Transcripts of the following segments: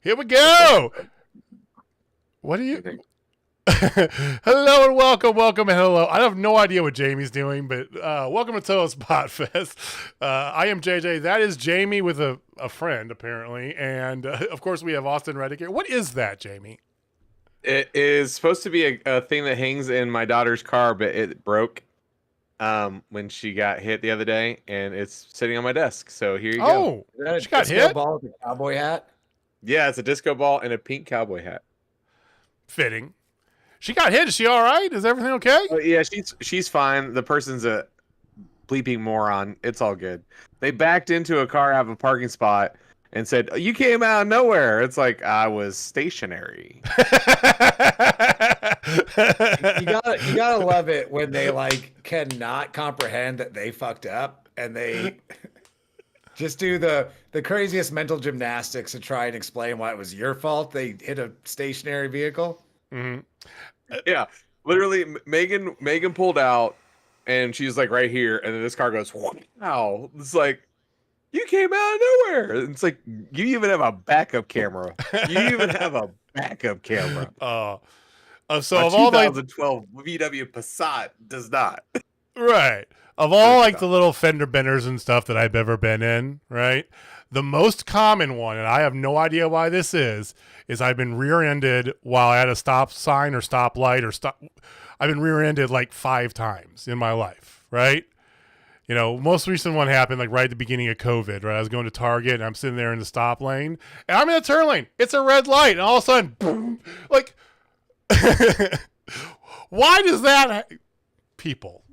Here we go. What are you? Hello and welcome and hello. I have no idea what Jamie's doing, but welcome to Total Spotfest. I am JJ. That is Jamie with a friend, apparently. And, of course, we have Austin Reddick here. What is that, Jamie? It is supposed to be a thing that hangs in my daughter's car, but it broke when she got hit the other day, and it's sitting on my desk. So here you go. Oh, she got hit? Ball with a cowboy hat? Yeah, it's a disco ball and a pink cowboy hat. Fitting. She got hit. Is she all right? Is everything okay? Yeah, she's fine. The person's a bleeping moron. It's all good. They backed into a car out of a parking spot and said, "You came out of nowhere." It's like, I was stationary. You gotta love it when they cannot comprehend that they fucked up and they just do the craziest mental gymnastics to try and explain why it was your fault they hit a stationary vehicle. Mm-hmm. Yeah, literally, Megan pulled out, and she's like right here, and then this car goes, wow. It's like, you came out of nowhere. It's like, you even have a backup camera. You even have a backup camera. So my of all 2012 VW Passat does not. Right. Of all the little fender benders and stuff that I've ever been in, right? The most common one, and I have no idea why this is I've been rear-ended while at a stop sign or stoplight or stop. I've been rear-ended 5 times in my life, right? You know, most recent one happened right at the beginning of COVID, right? I was going to Target and I'm sitting there in the stop lane and I'm in the turn lane. It's a red light, and all of a sudden, boom, why does that people?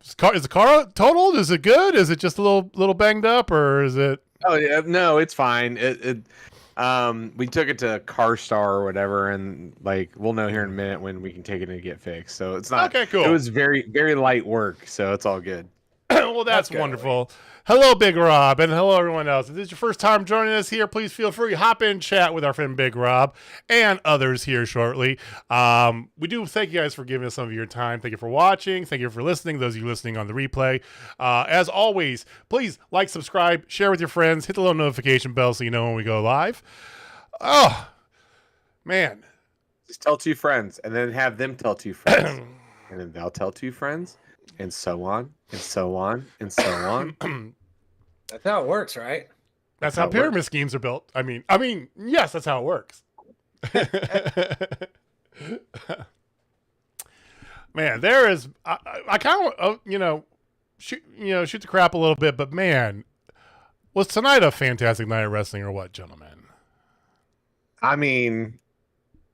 Is the car totaled? Is it good? Is it just a little banged up, or is it? Oh yeah, no, it's fine. We took it to CarStar or whatever, and we'll know here in a minute when we can take it and get fixed. So it's not okay. Cool. It was very, very light work, so it's all good. Well, that's wonderful. Hello, Big Rob, and hello, everyone else. If this is your first time joining us here, please feel free to hop in and chat with our friend Big Rob and others here shortly. We do thank you guys for giving us some of your time. Thank you for watching. Thank you for listening, those of you listening on the replay. As always, please like, subscribe, share with your friends, hit the little notification bell so you know when we go live. Oh, man. Just tell 2 friends, and then have them tell 2 friends, and then they'll tell 2 friends, and so on, and so on, and so on. That's how it works, right? That's how pyramid schemes are built. I mean, yes, that's how it works. Man, there is. I kind of, shoot the crap a little bit, but man, was tonight a fantastic night of wrestling or what, gentlemen? I mean,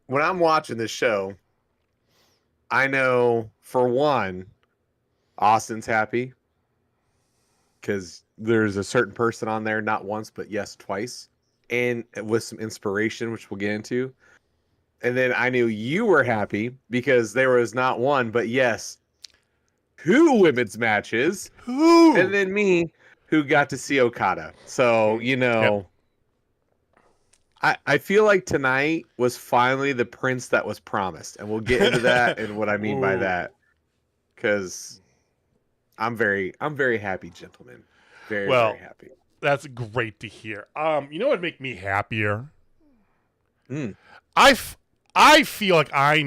when I'm watching this show, I know for one, Austin's happy because there's a certain person on there, not once, but yes, twice, and with some inspiration, which we'll get into. And then I knew you were happy because there was not one, but yes, 2 women's matches. Ooh. And then me, who got to see Okada. So, Yep. I feel like tonight was finally the prince that was promised. And we'll get into that and what I mean by that. Because I'm very happy, gentlemen. Very happy. That's great to hear. You know what would make me happier? Mm. I feel like we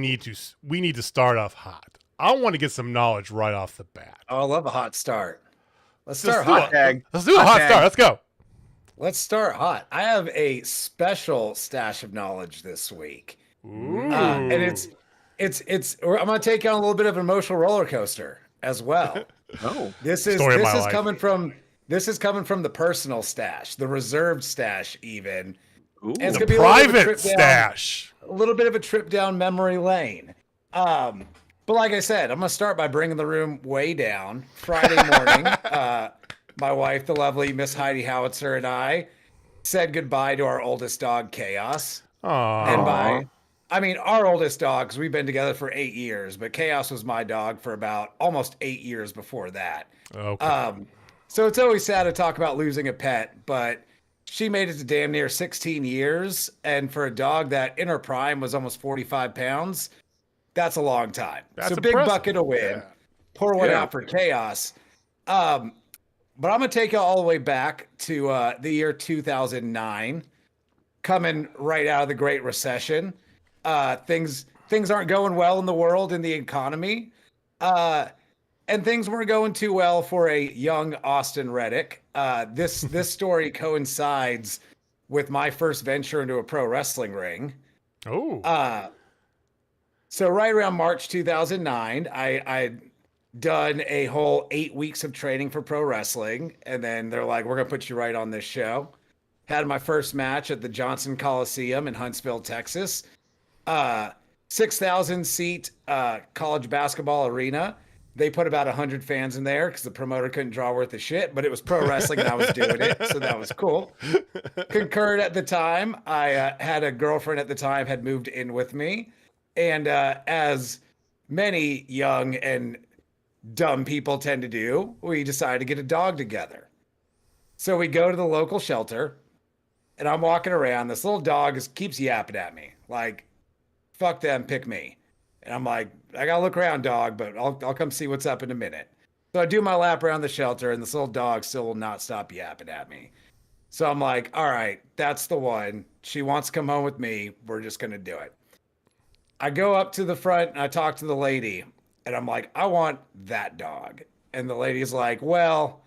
need to start off hot. I want to get some knowledge right off the bat. Oh, I love a hot start. Let's do a hot start. Let's go. Let's start hot. I have a special stash of knowledge this week. Ooh. And it's I'm going to take you on a little bit of an emotional roller coaster as well. Oh, this is coming from the personal stash, the reserved stash even. Ooh. And it's The gonna be private stash. A little bit of a trip down memory lane. But like I said, I'm going to start by bringing the room way down. Friday morning, my wife, the lovely Miss Heidi Howitzer, and I said goodbye to our oldest dog, Chaos. And Aww. I mean, our oldest dog, because we've been together for 8 years, but Chaos was my dog for about almost 8 years before that. Okay. So it's always sad to talk about losing a pet, but she made it to damn near 16 years. And for a dog that in her prime was almost 45 pounds, that's a long time. That's so big impressive. bucket of win. Yeah. Pour one Yeah. out for Chaos. But I'm going to take you all the way back to the year 2009, coming right out of the Great Recession. Things aren't going well in the world, in the economy. And things weren't going too well for a young Austin Reddick. This story coincides with my first venture into a pro wrestling ring. Oh. So right around March 2009, I'd done a whole 8 weeks of training for pro wrestling. And then they're like, we're going to put you right on this show. Had my first match at the Johnson Coliseum in Huntsville, Texas. 6,000 seat college basketball arena. They put about 100 fans in there because the promoter couldn't draw worth a shit, but it was pro wrestling and I was doing it. So that was cool. Concurred at the time. I had a girlfriend at the time, had moved in with me. And as many young and dumb people tend to do, we decided to get a dog together. So we go to the local shelter and I'm walking around. This little dog keeps yapping at me like, fuck them, pick me. And I'm like, I gotta look around, dog, but I'll come see what's up in a minute. So I do my lap around the shelter and this little dog still will not stop yapping at me. So I'm like, all right, that's the one. She wants to come home with me. We're just gonna do it. I go up to the front and I talk to the lady and I'm like, I want that dog. And the lady's like, well,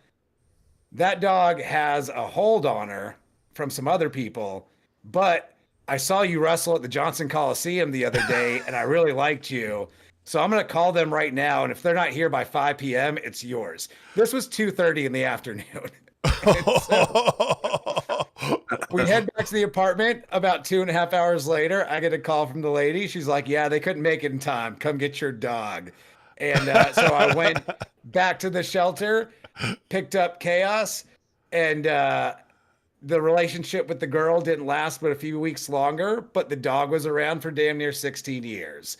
that dog has a hold on her from some other people, but I saw you wrestle at the Johnson Coliseum the other day and I really liked you. So I'm going to call them right now. And if they're not here by 5 p.m., it's yours. This was 2:30 in the afternoon. So we head back to the apartment. About 2.5 hours later, I get a call from the lady. She's like, yeah, they couldn't make it in time. Come get your dog. And so I went back to the shelter, picked up Chaos, and the relationship with the girl didn't last but a few weeks longer, but the dog was around for damn near 16 years.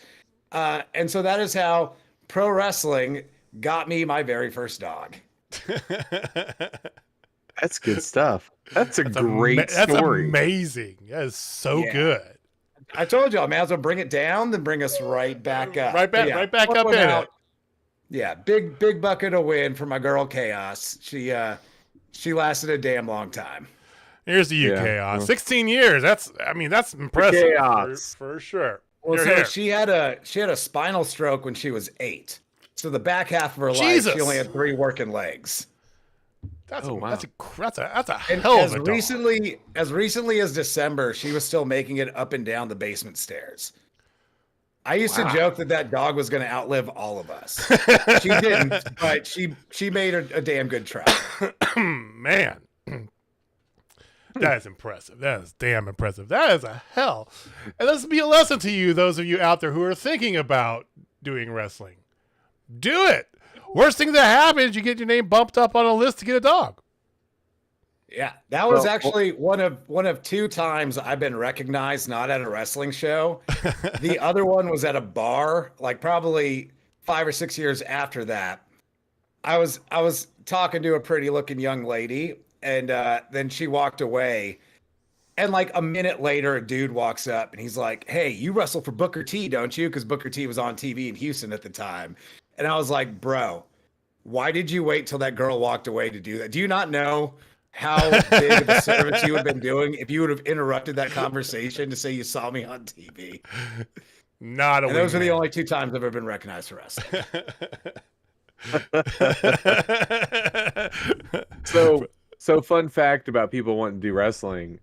And so that is how pro wrestling got me my very first dog. That's good stuff. That's a great story. That's amazing. That is so Yeah. good. I told you, I may as well bring it down, then bring us right back up. Right back, Yeah, right back put up one in out. it. Yeah, big bucket of win for my girl Chaos. She lasted a damn long time. Here's to you, Yeah. Chaos. 16 years. That's impressive. Chaos. For sure. Well, You're so here. she had a spinal stroke when she was 8. So the back half of her Jesus. life, she only had 3 working legs. That's Oh, wow. that's a And hell of as a dog. recently as December, she was still making it up and down the basement stairs. I used to Wow. joke that dog was going to outlive all of us. She didn't, but she made a damn good try. Man. That is impressive. That is damn impressive. That is a hell. And this will be a lesson to you, those of you out there who are thinking about doing wrestling. Do it. Worst thing that happens, you get your name bumped up on a list to get a dog. Yeah, that was Well, actually one of 2 times I've been recognized not at a wrestling show. The other one was at a bar, like probably 5 or 6 years after that. I was talking to a pretty looking young lady, and then she walked away. And like a minute later, a dude walks up and he's like, "Hey, you wrestle for Booker T, don't you?" Because Booker T was on TV in Houston at the time. And I was like, "Bro, why did you wait till that girl walked away to do that? Do you not know how big of a service you would have been doing if you would have interrupted that conversation to say you saw me on TV?" Not a And those are the wingman. only 2 times I've ever been recognized for wrestling. So fun fact about people wanting to do wrestling.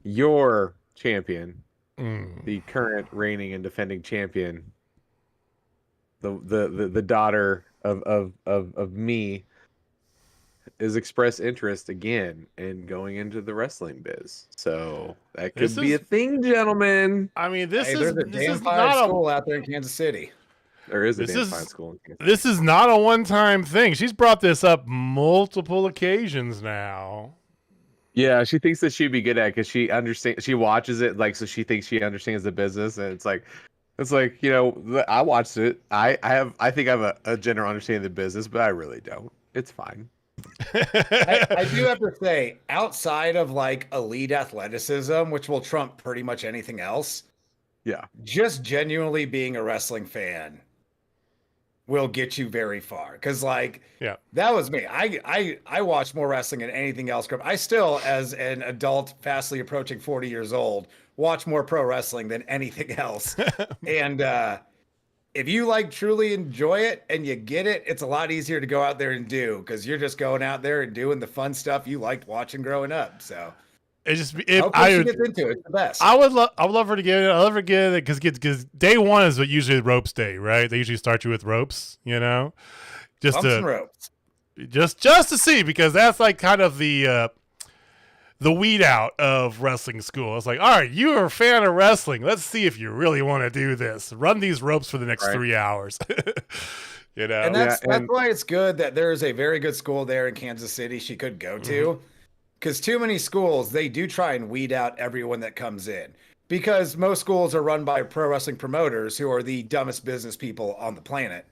Your champion, the current reigning and defending champion, the daughter of me, is expressed interest again in going into the wrestling biz. So that could This be is- a thing, gentlemen. I mean, this Hey, is there's a this damn is fine not school out there in Kansas City. There is a This dance is- fine school in Kansas. This is not a one-time thing. She's brought this up multiple occasions now. Yeah, she thinks that she'd be good at it because she understands. She watches it like so. She thinks she understands the business, and it's like I watched it. I think I have a general understanding of the business, but I really don't. It's fine. I do have to say, outside of like elite athleticism, which will trump pretty much anything else, Yeah, just genuinely being a wrestling fan will get you very far. Because like, Yeah. that was me. I watched more wrestling than anything else. I still, as an adult, fastly approaching 40 years old, watch more pro wrestling than anything else. And if you like truly enjoy it and you get it, it's a lot easier to go out there and do because you're just going out there and doing the fun stuff you liked watching growing up. So I she gets into it. It's the best. I would love her to get it. I love her to get it because day one is usually ropes day, right? They usually start you with ropes, just Bumps and ropes. just to see, because that's like kind of the weed out of wrestling school. It's like, all right, you are a fan of wrestling. Let's see if you really want to do this. Run these ropes for the next 3 hours. And that's why it's good that there is a very good school there in Kansas City she could go to. Because too many schools, they do try and weed out everyone that comes in. Because most schools are run by pro wrestling promoters who are the dumbest business people on the planet.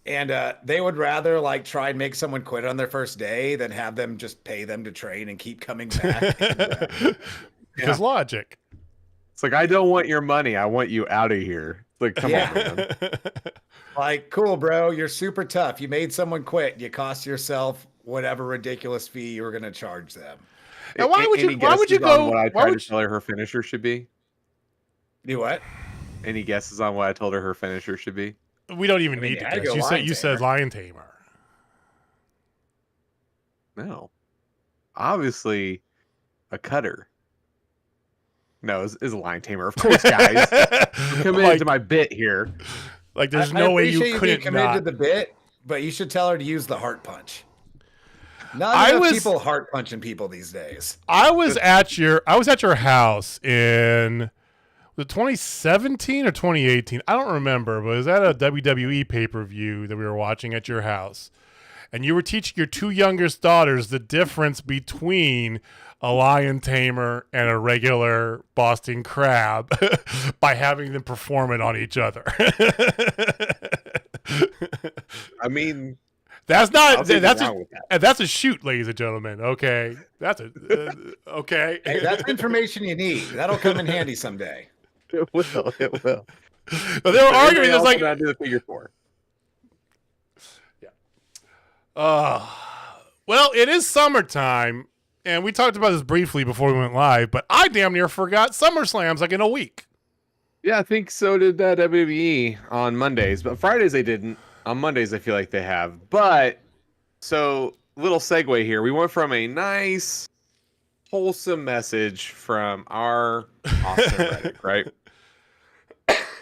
And they would rather like try and make someone quit on their first day than have them just pay them to train and keep coming back. Because logic. it's like I don't want your money. I want you out of here. Like, come on, man. Like, cool, bro. You're super tough. You made someone quit. You cost yourself whatever ridiculous fee you were going to charge them. Now, why would you guesses go? on what I Why tried would to tell her finisher should be? Do what? Any guesses on what I told her finisher should be? we don't even mean, need you to had to guess. go You said lion tamer. No. Obviously, a cutter. No, it's a lion tamer. Of course, guys. Come into my bit here. Like, there's I no way appreciate you being couldn't committed not. to the bit, but you should tell her to use the heart punch. Not I enough was- people heart punching people these days. I was at your house in the 2017 or 2018. I don't remember, but it was at a WWE pay-per-view that we were watching at your house. And you were teaching your two youngest daughters the difference between a lion tamer and a regular Boston crab by having them perform it on each other. I mean, That's not that's that's a shoot, ladies and gentlemen. Okay, that's a okay. Hey, that's information you need. That'll come in handy someday. It will. It will. But they were arguing. There's like, I do the figure four. well, it is summertime, and we talked about this briefly before we went live. But I damn near forgot SummerSlam's like in a week. Yeah, I think so did WWE on Mondays, but Fridays they didn't. On Mondays, I feel like they have. But so little segue here. We went from a nice, wholesome message from our Austin Reddick, right?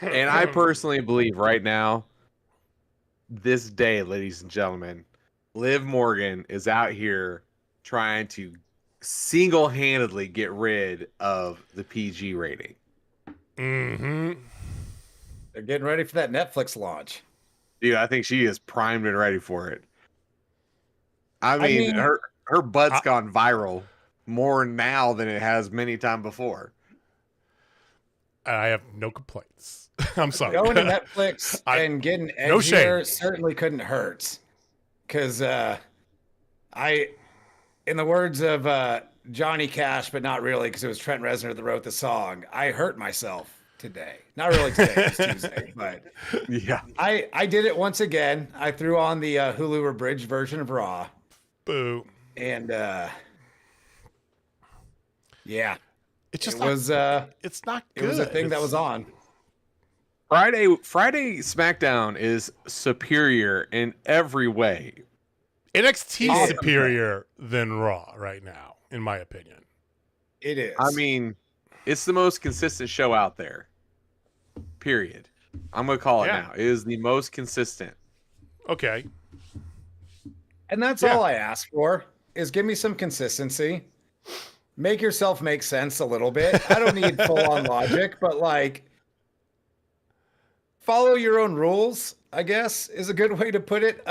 And I personally believe right now, this day, ladies and gentlemen, Liv Morgan is out here trying to single-handedly get rid of the PG rating. Mm-hmm. They're getting ready for that Netflix launch. Dude, I think she is primed and ready for it. I mean her butt's gone viral more now than it has many times before. I have no complaints. I'm sorry. Going to Netflix and getting edgier no shame. certainly couldn't hurt. Because in the words of Johnny Cash, but not really, because it was Trent Reznor that wrote the song, I hurt myself today. Not really today, it's Tuesday, but yeah. I did it once again. I threw on the Hulu abridged version of Raw. Boo. And yeah. It's just it's not good. It was a thing that was on. Friday SmackDown is superior in every way. NXT Awesome. superior than Raw right now, in my opinion. It is. I mean, it's the most consistent show out there. Period. I'm gonna call it now. It is the most consistent. Okay. And that's all I ask for is give me some consistency. Make yourself make sense a little bit. I don't need full on logic, but like follow your own rules, I guess, is a good way to put it.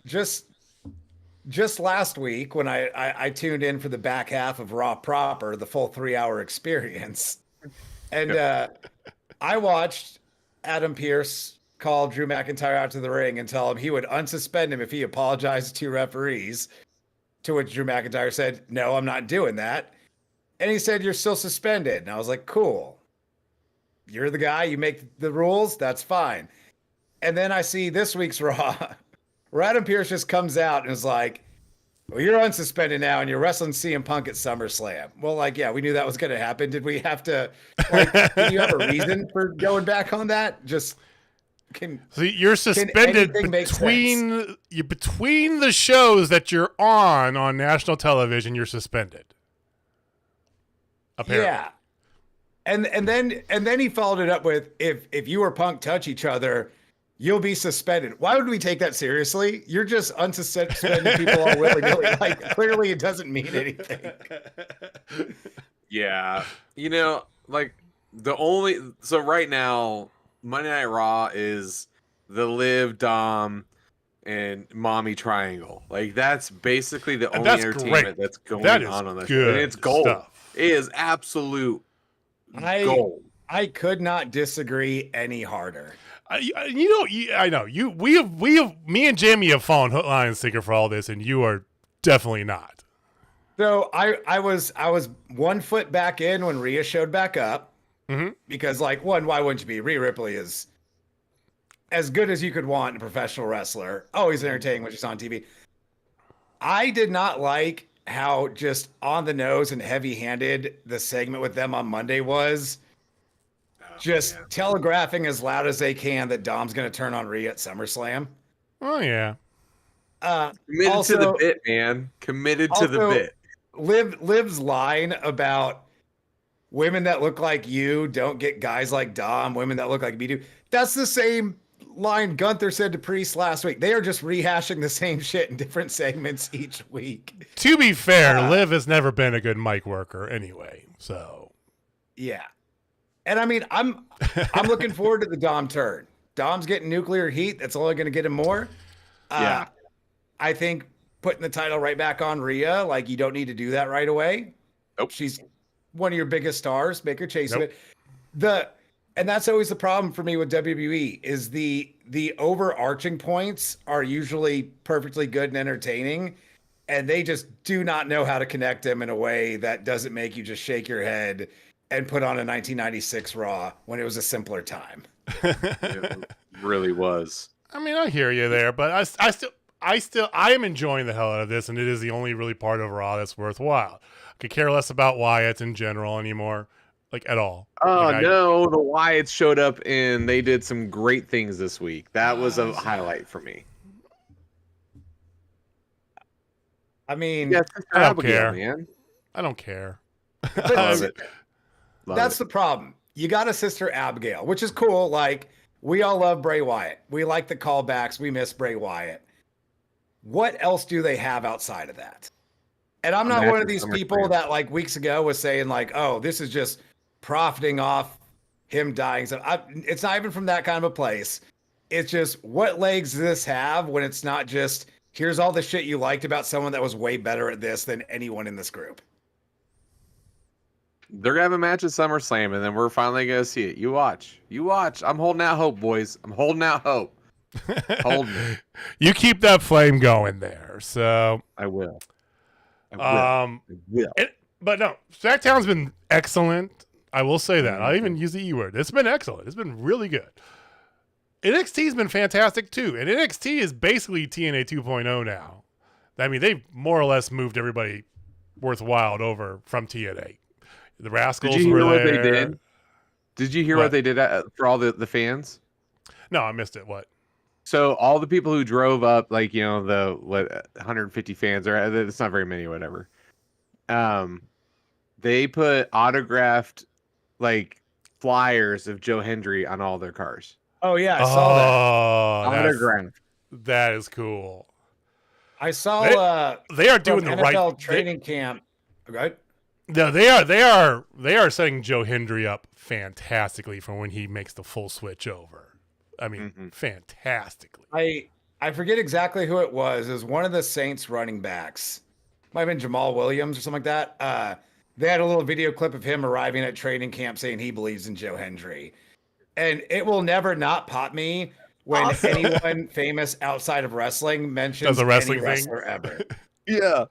Just last week when I tuned in for the back half of Raw proper, the full 3-hour experience, and I watched Adam Pearce call Drew McIntyre out to the ring and tell him he would unsuspend him if he apologized to referees, to which Drew McIntyre said, "No, I'm not doing that." And he said, "You're still suspended." And I was like, "Cool. You're the guy, you make the rules, that's fine." And then I see this week's Raw where Adam Pearce just comes out and is like, "Well, you're unsuspended now and you're wrestling CM Punk at SummerSlam." Well, like, yeah, we knew that was going to happen. Did we have to, like, did you have a reason for going back on that? Just so you're suspended between the shows that you're on national television. You're suspended. Apparently. Yeah. And then he followed it up with, if you or Punk touch each other, you'll be suspended. Why would we take that seriously? You're just unsuspending people all willy-nilly. Like, clearly it doesn't mean anything. Yeah. You know, like, so right now, Monday Night Raw is the Liv, Dom, and Mommy Triangle. Like, that's basically the only entertainment that's going on that show. And it's gold. Stuff. It is absolute gold. I could not disagree any harder. I know you. We have. Me and Jamie have fallen hook, line, and sinker for all this, and you are definitely not. So I was 1 foot back in when Rhea showed back up, because, like, why wouldn't you be? Rhea Ripley is as good as you could want in a professional wrestler. Always entertaining when she's on TV. I did not like how just on the nose and heavy handed the segment with them on Monday was. Just telegraphing as loud as they can that Dom's going to turn on Rhea at SummerSlam. Oh, yeah. Committed to the bit, man. Committed to the bit. Liv's line about women that look like you don't get guys like Dom, women that look like me do. That's the same line Gunther said to Priest last week. They are just rehashing the same shit in different segments each week. To be fair, Liv has never been a good mic worker anyway, so. Yeah. And I mean, I'm looking forward to the Dom turn. Dom's getting nuclear heat. That's only going to get him more. Yeah. I think putting the title right back on Rhea, like, you don't need to do that right away. Nope. She's one of your biggest stars. Make her chase it. And that's always the problem for me with WWE is the overarching points are usually perfectly good and entertaining, and they just do not know how to connect them in a way that doesn't make you just shake your head and put on a 1996 Raw when it was a simpler time. It really was. I mean, I hear you there, but I am enjoying the hell out of this, and it is the only really part of Raw that's worthwhile. I could care less about Wyatt in general anymore, like, at all. Oh, no, the Wyatts showed up and they did some great things this week. That was a highlight for me. I mean, I don't care, man. I don't care. I love it. That's the problem. You got a sister Abigail, which is cool. Like, we all love Bray Wyatt. We like the callbacks. We miss Bray Wyatt. What else do they have outside of that? And I'm not one of these people that, like, weeks ago was saying, like, oh, this is just profiting off him dying. So it's not even from that kind of a place. It's just, what legs does this have when it's not just, here's all the shit you liked about someone that was way better at this than anyone in this group. They're going to have a match at SummerSlam, and then we're finally going to see it. You watch. I'm holding out hope, boys. I'm holding out hope. Hold me. You keep that flame going there. So I will. But no, SmackDown's been excellent. I will say that. I'll even use the E word. It's been excellent. It's been really good. NXT's been fantastic too. And NXT is basically TNA 2.0 now. I mean, they've more or less moved everybody worthwhile over from TNA. The Rascals Did you hear were what there. they did? Did you hear what they did for all the fans? No, I missed it. What? So all the people who drove up, like, you know, the 150 fans, or it's not very many, or whatever. They put autographed, like, flyers of Joe Hendry on all their cars. Oh yeah, I saw that. Autographed. That is cool. I saw. They are doing the NFL right training camp. Right. No, they are setting Joe Hendry up fantastically for when he makes the full switch over. I mean, fantastically. I forget exactly who it was. It was one of the Saints running backs. Might have been Jamal Williams or something like that. They had a little video clip of him arriving at training camp saying he believes in Joe Hendry. And it will never not pop me when anyone famous outside of wrestling mentions a wrestling any wrestler ever. Yeah.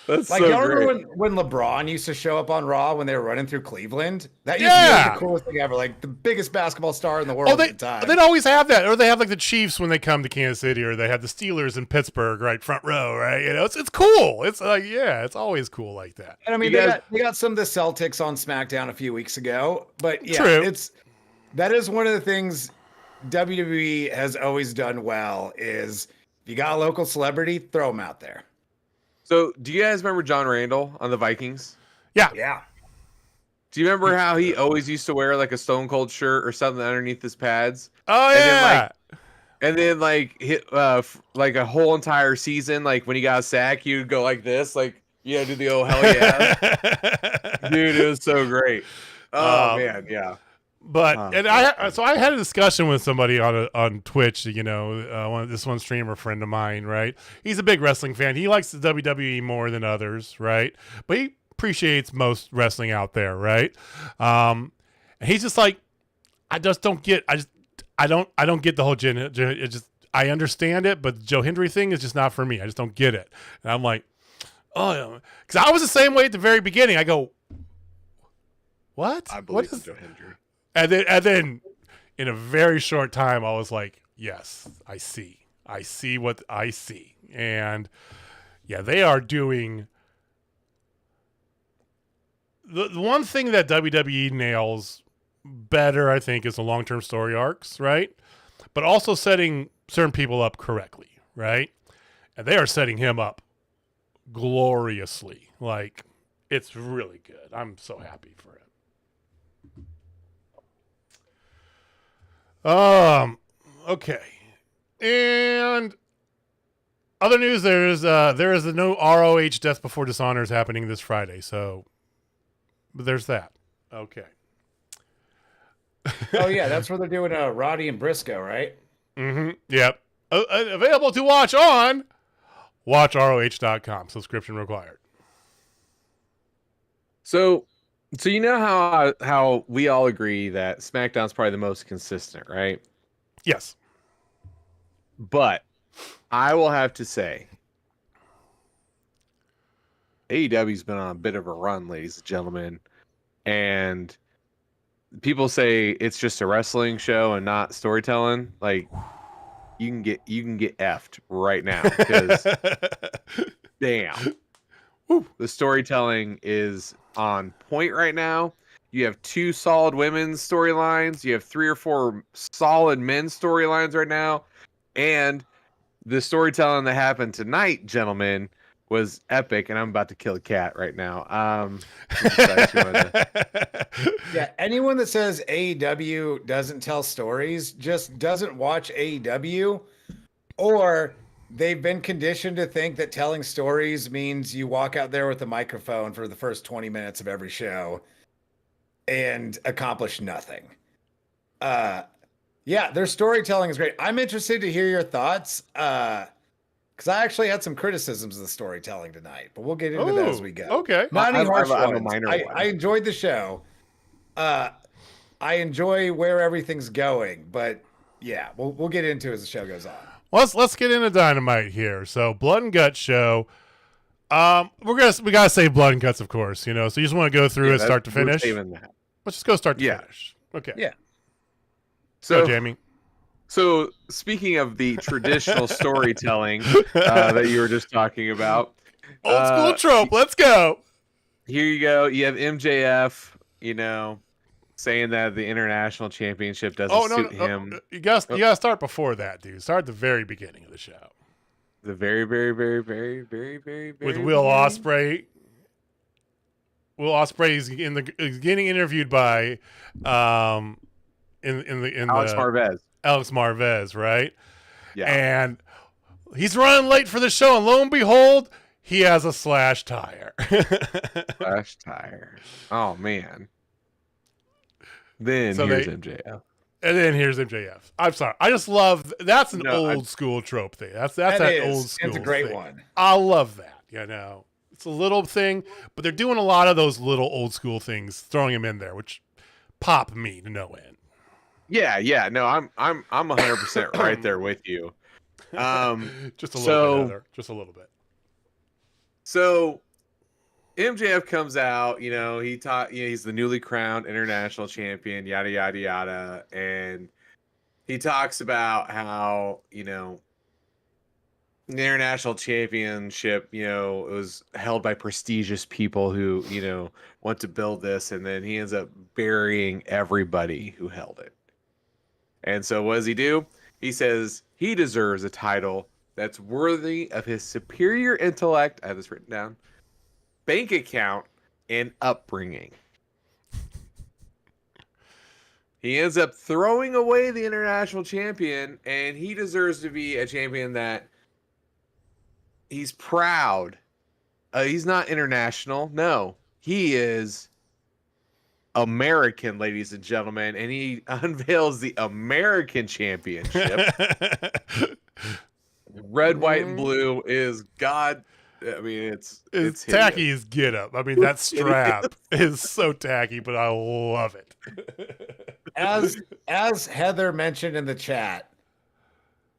That's Like, so y'all great. remember when LeBron used to show up on Raw when they were running through Cleveland? That used to be like the coolest thing ever. Like the biggest basketball star in the world at the time. They'd always have that. Or they have like the Chiefs when they come to Kansas City, or they have the Steelers in Pittsburgh, right? Front row, right? You know, it's cool. It's like, yeah, it's always cool like that. And I mean, they got some of the Celtics on SmackDown a few weeks ago. But yeah, True. that is one of the things WWE has always done well is if you got a local celebrity, throw them out there. So, do you guys remember John Randall on the Vikings? Yeah. Yeah. Do you remember how he always used to wear like a Stone Cold shirt or something underneath his pads? Oh, yeah. And then hit like a whole entire season, like when he got a sack, he would go like this, like, yeah, do the hell yeah. Dude, it was so great. Oh, man, yeah. But I had a discussion with somebody on Twitch, you know, this one streamer friend of mine, right? He's a big wrestling fan. He likes the WWE more than others, right? But he appreciates most wrestling out there, right? And he's just like, I just don't get. I don't get the whole I understand it, but the Joe Hendry thing is just not for me. I just don't get it. And I'm like, oh, because I was the same way at the very beginning. I go, what? I believe in Joe Hendry. And then in a very short time, I was like, yes, I see what I see. And yeah, they are doing the one thing that WWE nails better, I think, is the long-term story arcs, right? But also setting certain people up correctly, right? And they are setting him up gloriously. Like, it's really good. I'm so happy for it. Okay. And other news, there is a no ROH Death Before Dishonor is happening this Friday. So there's that. Okay. Oh yeah, that's where they're doing Roddy and Briscoe, right? Mm-hmm. Yep. Available to watch on watchroh.com. Subscription required. So you know how we all agree that SmackDown's probably the most consistent, right? Yes. But I will have to say AEW's been on a bit of a run, ladies and gentlemen. And people say it's just a wrestling show and not storytelling. Like, you can get effed right now because damn. The storytelling is on point right now. You have 2 solid women's storylines. You have 3 or 4 solid men's storylines right now. And the storytelling that happened tonight, gentlemen, was epic. And I'm about to kill a cat right now. Yeah, anyone that says AEW doesn't tell stories just doesn't watch AEW, or they've been conditioned to think that telling stories means you walk out there with a microphone for the first 20 minutes of every show and accomplish nothing. Yeah, their storytelling is great. I'm interested to hear your thoughts because I actually had some criticisms of the storytelling tonight, but we'll get into that as we go. Okay. Not any harsh I have a ones. minor one. I enjoyed the show. I enjoy where everything's going, but yeah, we'll get into it as the show goes on. Well, let's get into Dynamite here. So, Blood and Guts show. We gotta say Blood and Guts, of course. You know, so you just want to go through it start to finish. Let's just go start to finish. Okay. Yeah. So, Jamie. So, speaking of the traditional storytelling that you were just talking about, old school trope. Let's go. Here you go. You have MJF. You know, saying that the international championship doesn't suit him. You gotta start before that, dude. Start at the very beginning of the show. The very, very, very, very, very, very, very with Will Ospreay. Will Ospreay is getting interviewed by Alex Marvez. Alex Marvez, right? Yeah. And he's running late for the show, and lo and behold, he has a slash tire. Slash tire. Oh man. Then here's MJF. And then here's MJF. I'm sorry. I just love that's an No, old school trope thing. That's That that is. old school. It's a great thing. one. I love that. It's a little thing, but they're doing a lot of those little old school things, throwing them in there, which pop me to no end. Yeah. No, I'm 100% right there with you. Just a little bit, Heather. Just a little bit. So MJF comes out, he's the newly crowned international champion, yada yada yada, and he talks about how, the international championship, it was held by prestigious people who, want to build this, and then he ends up burying everybody who held it. And so what does he do? He says he deserves a title that's worthy of his superior intellect, I have this written down, bank account, and upbringing. He ends up throwing away the international champion, and he deserves to be a champion that he's proud. He's not international. No, he is American, ladies and gentlemen, and he unveils the American Championship. Red, white, and blue is God. I mean, it's tacky as get up. I mean, that strap is so tacky, but I love it. As Heather mentioned in the chat,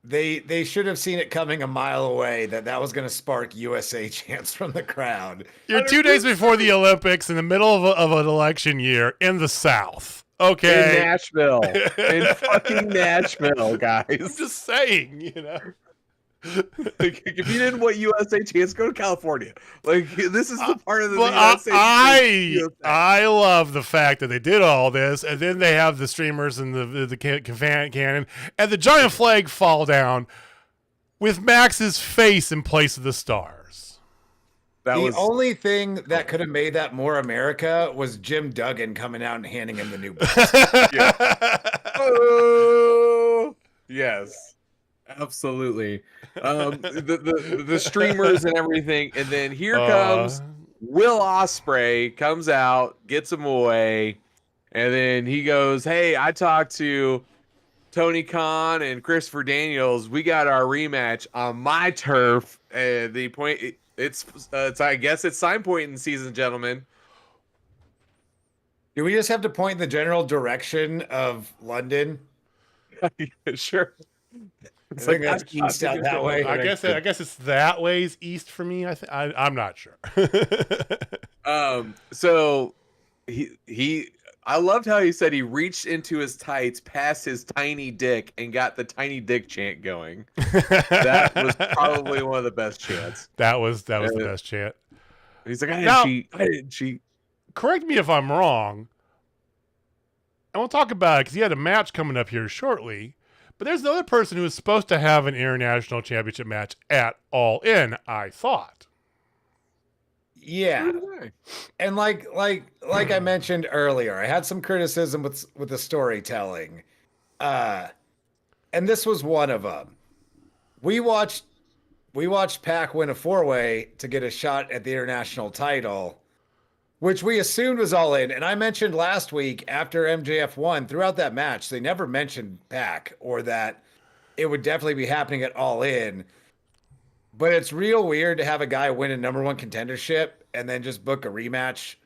they should have seen it coming a mile away that was going to spark USA chants from the crowd. You're 2 days before the Olympics in the middle of an election year in the South. Okay. In Nashville. In fucking Nashville, guys. I'm just saying, Like, if you didn't want USA chants, go to California. Like, this is the part of the USA. I love the fact that they did all this, and then they have the streamers and the cannon, and the giant flag fall down with Max's face in place of the stars. The only thing that could have made that more America was Jim Duggan coming out and handing him the new belt. Oh, yes. Absolutely. The streamers and everything, and then here comes Will Ospreay, comes out, gets him away, and then he goes, "Hey, I talked to Tony Khan and Christopher Daniels. We got our rematch on my turf." The point it's I guess it's sign pointing season, gentlemen. Do we just have to point in the general direction of London? Sure. It's like that's east out that way. I guess it's that way's east for me. I'm not sure. So he I loved how he said he reached into his tights past his tiny dick and got the tiny dick chant going. That was probably one of the best chants. That was the best chant. He's like, I didn't cheat. Correct me if I'm wrong. And we'll talk about it because he had a match coming up here shortly. But there's another person who was supposed to have an international championship match at All In, I thought. Yeah. And like I mentioned earlier, I had some criticism with the storytelling. And this was one of them. We watched Pac win a 4-way to get a shot at the international title, which we assumed was All In. And I mentioned last week after MJF won, throughout that match, they never mentioned Pac or that it would definitely be happening at All In. But it's real weird to have a guy win a #1 contendership and then just book a rematch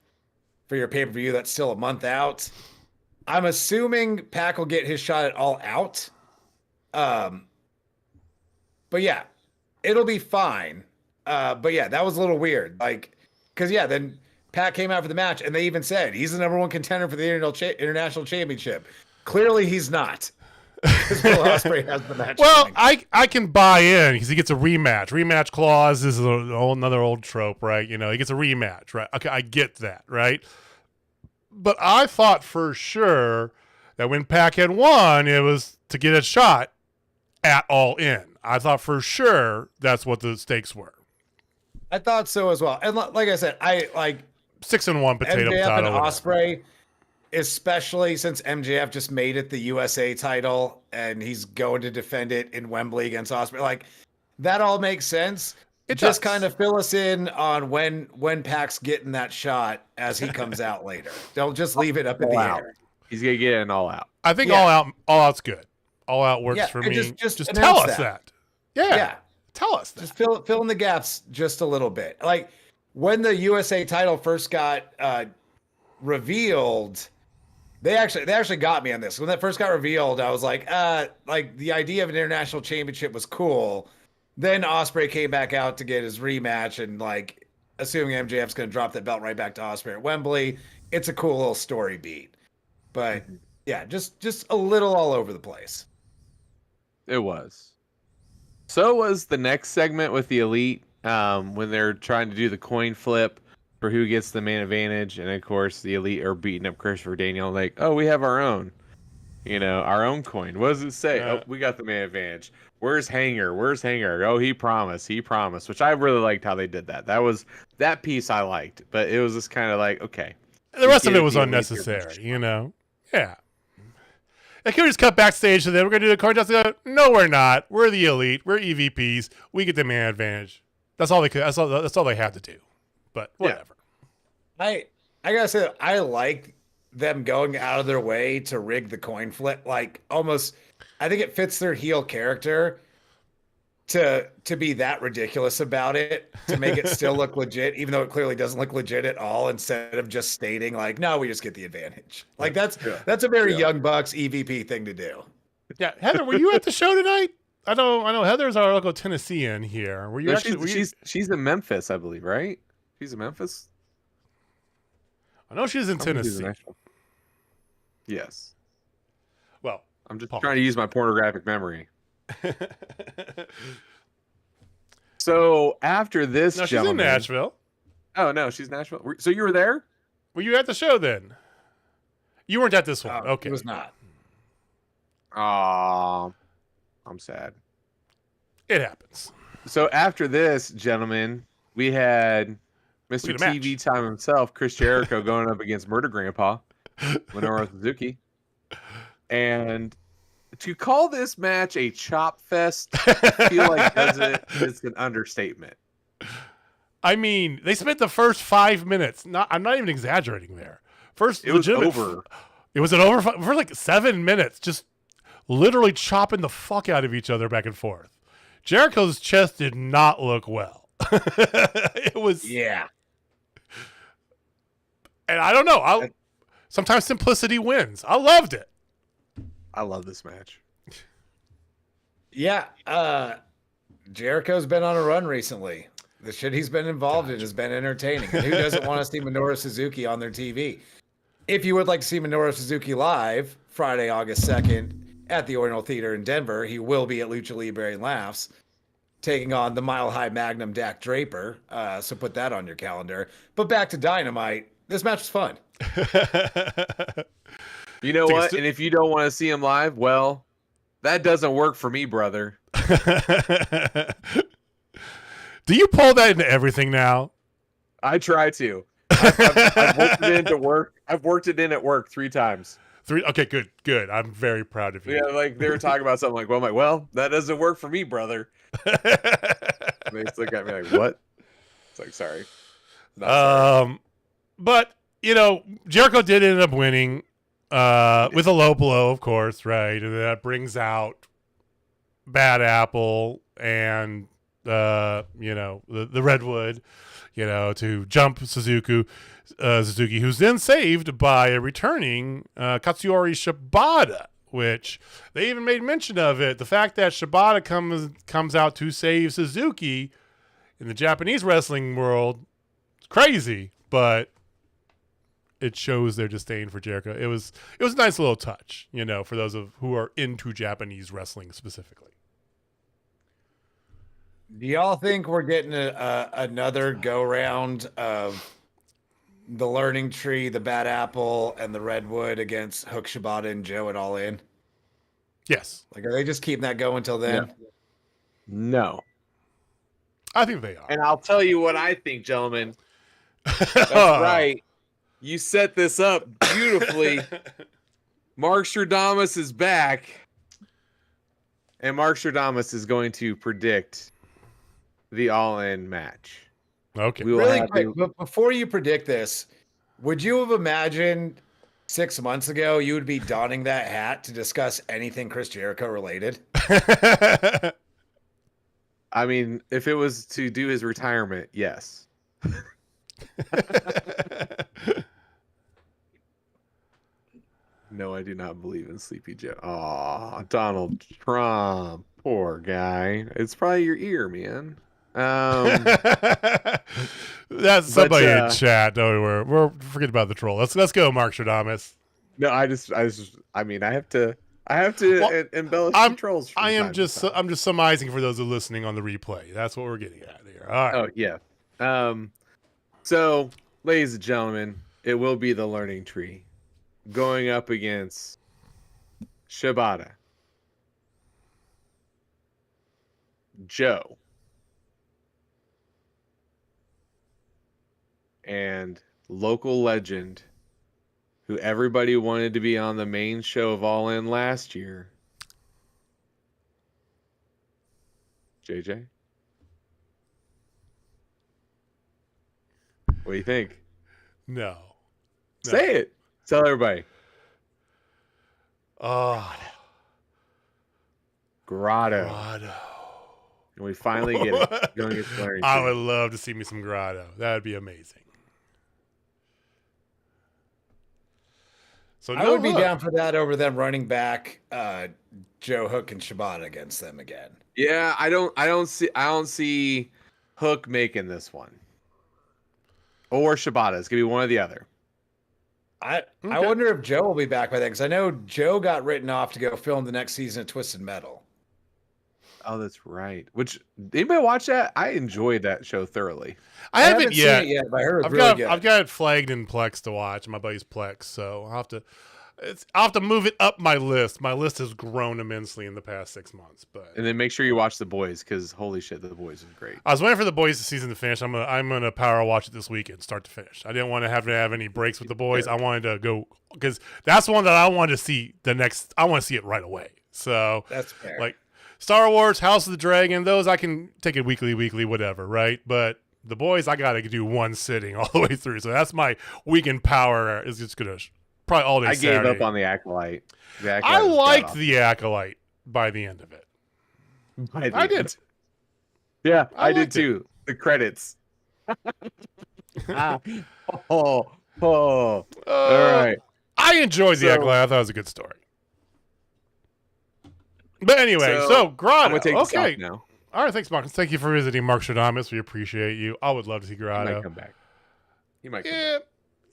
for your pay-per-view that's still a month out. I'm assuming Pac will get his shot at All Out. But yeah, it'll be fine. But yeah, that was a little weird. Then Pac came out for the match, and they even said he's the #1 contender for the international championship. Clearly, he's not. Because Will Ospreay has the match. Well, I can buy in because he gets a rematch. Rematch clause is another old trope, right? He gets a rematch, right? Okay, I get that, right? But I thought for sure that when Pac had won, it was to get a shot at All In. I thought for sure that's what the stakes were. I thought so as well. And like I said, 6-1 potato MJF and potato. Ospreay, especially since MJF just made it the USA title and he's going to defend it in Wembley against Ospreay. Like, that all makes sense. It just does. kind of fill us in on when Pac's getting that shot as he comes out later. Don't just leave it up in the air. He's gonna get it all out. I think Yeah. all out's good. All out works Yeah, for and me. just Just announce tell us that. Yeah. Yeah. Tell us that. Just fill in the gaps just a little bit. Like when the USA title first got revealed, they actually got me on this. When that first got revealed, I was like the idea of an international championship was cool. Then Ospreay came back out to get his rematch, and like assuming MJF's going to drop that belt right back to Ospreay at Wembley, it's a cool little story beat. But yeah, just a little all over the place. It was. So was the next segment with the Elite when they're trying to do the coin flip for who gets the man advantage, and of course the Elite are beating up Christopher Daniel like, oh, we have our own, our own coin. What does it say? Oh, we got the man advantage. Where's Hanger? Where's Hanger? Oh, he promised, which I really liked how they did that. That piece I liked, but it was just kind of like, okay. The rest of it was unnecessary, Yeah. They could just cut backstage to them. We're going to do the coin toss. No, we're not. We're the Elite. We're EVPs. We get the man advantage. That's all they could. That's all they had to do. But whatever. I gotta say, I like them going out of their way to rig the coin flip. Like almost, I think it fits their heel character to be that ridiculous about it, to make it still look legit, even though it clearly doesn't look legit at all. Instead of just stating like, no, we just get the advantage. Like that's a very Young Bucks EVP thing to do. Yeah, Heather, were you at the show tonight? I know. Heather's our local Tennessean here. Were you actually? She's in Memphis, I believe, right? She's in Memphis. I know she's in Tennessee. Yes. Well, I'm just trying to use my pornographic memory. So after this, no, she's in Nashville. Oh no, she's Nashville. So you were there? Were you at the show then? You weren't at this one. Okay, it was not. I'm sad. It happens. So after this, gentlemen, we had Mr. TV Time himself, Chris Jericho, going up against Murder Grandpa, Minoru Suzuki. And to call this match a chop fest, I feel like it's an understatement. I mean, they spent the first 5 minutes. I'm not even exaggerating there. It was over. It was over for like 7 minutes, just literally chopping the fuck out of each other back and forth. Jericho's chest did not look well. It was and I don't know. Sometimes simplicity wins. I loved it. I love this match. Yeah, Jericho's been on a run recently. The shit he's been involved in has been entertaining. And who doesn't want to see Minoru Suzuki on their TV? If you would like to see Minoru Suzuki live, Friday, August 2nd, at the Oriental Theater in Denver, he will be at Lucha Libre and Laughs, taking on the Mile High Magnum Dak Draper. So put that on your calendar. But back to Dynamite. This match was fun. You know what? And if you don't want to see him live, well, that doesn't work for me, brother. Do you pull that into everything now? I try to. I've worked it into work. I've worked it in at work 3 times. 3? Okay, good. I'm very proud of you. Yeah, like they were talking about something like, well, I'm like, well, that doesn't work for me, brother. And they just look at me like, what? It's like, sorry. Sorry. But Jericho did end up winning with a low blow, of course, right? And that brings out Bad Apple and the Redwood, to jump Suzuki, who's then saved by a returning Katsuyori Shibata, which they even made mention of it. The fact that Shibata comes out to save Suzuki in the Japanese wrestling world is crazy, but it shows their disdain for Jericho. It was a nice little touch, for those who are into Japanese wrestling specifically. Do y'all think we're getting another go-round of the Learning Tree, the Bad Apple, and the Redwood against Hook, Shibata, and Joe at All In? Yes. Like, are they just keeping that going until then? No. I think they are. And I'll tell you what I think, gentlemen. That's right. You set this up beautifully. Mark Stradamus is back. And Mark Stradamus is going to predict the All-In match. Okay. Really quick, but before you predict this, would you have imagined 6 months ago, you would be donning that hat to discuss anything Chris Jericho related. I mean, if it was to do his retirement, yes. No, I do not believe in Sleepy Joe. Oh, Donald Trump, poor guy. It's probably your ear, man. That's somebody in chat. Don't worry. We're forget about the troll. Let's go, Mark Stradamus. No, I mean, I have to embellish I'm the trolls. I'm just surmising for those who are listening on the replay. That's what we're getting at here. All right. Oh yeah. So, ladies and gentlemen, it will be the Learning Tree going up against Shibata, Joe, and local legend who everybody wanted to be on the main show of All In last year, JJ. What do you think? No. Say it. Tell everybody. Oh, Grotto. And we finally get it. Going against Larry. I would love to see me some Grotto. That would be amazing. So I would be down for that over them running back Joe Hook and Shibata against them again. Yeah, I don't see Hook making this one. Or Shibata. It's gonna be one or the other. I wonder if Joe will be back by then, because I know Joe got written off to go film the next season of Twisted Metal. Oh, that's right. Which, anybody watch that? I enjoyed that show thoroughly. I haven't yet. seen it yet, but I heard it was really good. I've got it flagged in Plex to watch. My buddy's Plex, so I'll have to move it up my list. My list has grown immensely in the past 6 months. But And then make sure you watch The Boys, because holy shit, The Boys is great. I was waiting for The Boys season to finish. I'm gonna power watch it this weekend, start to finish. I didn't want to have any breaks with The Boys. I wanted to go because that's one that I wanted to see I want to see it right away. So that's fair. Like Star Wars, House of the Dragon, those I can take it weekly, whatever, right? But The Boys, I got to do one sitting all the way through. So that's my weekend power. Is just gonna probably all day. I Saturday. gave up on the Acolyte. I liked the Acolyte by the end of it. I did. Yeah, I did too. The credits. All right. I enjoyed the Acolyte. I thought it was a good story. But anyway, so Grotto. I'm gonna take this off now. All right, thanks, Marcus. Thank you for visiting, Mark Stradamus. We appreciate you. I would love to see Grotto. He might come back. Back.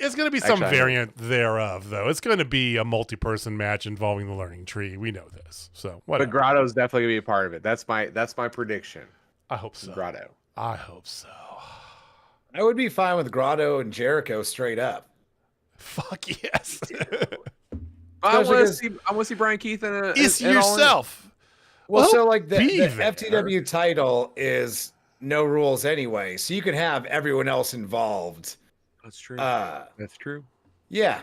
It's going to be some variant thereof, though. It's going to be a multi-person match involving the Learning Tree. We know this, so whatever. But Grotto's definitely gonna be a part of it. That's my prediction. I hope so. Grotto. I hope so. I would be fine with Grotto and Jericho straight up. Fuck yes. I want to see Brian Keith in a. It's yourself. Well, so like the FTW title is no rules anyway, so you can have everyone else involved. That's true. That's true. Yeah,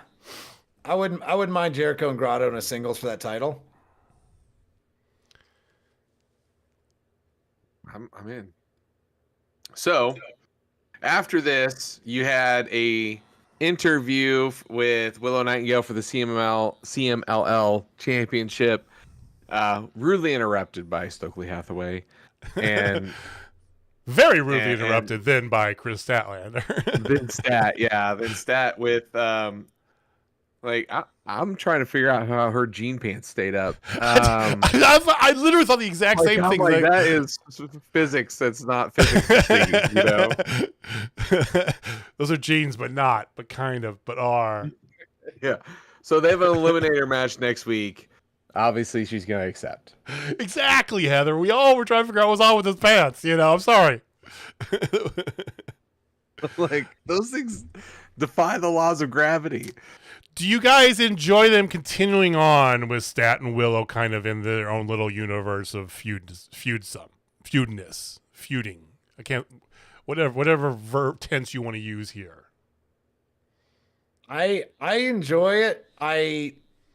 I wouldn't mind Jericho and Grotto in a singles for that title. I'm in. So after this, you had a interview with Willow Nightingale for the CMLL championship, rudely interrupted by Stokely Hathaway, and very rudely interrupted then by Chris Statlander. Vince Stat with I'm trying to figure out how her jean pants stayed up. I literally thought the exact same thing. Like, that is physics. That's not physics. You know, those are jeans, but kind of, but are. Yeah. So they have an eliminator match next week. Obviously, she's going to accept. Exactly, Heather. We all were trying to figure out what was on with his pants. I'm sorry. Like, those things defy the laws of gravity. Do you guys enjoy them continuing on with Stat and Willow kind of in their own little universe of feuding? I can't, whatever verb tense you want to use here. I enjoy it.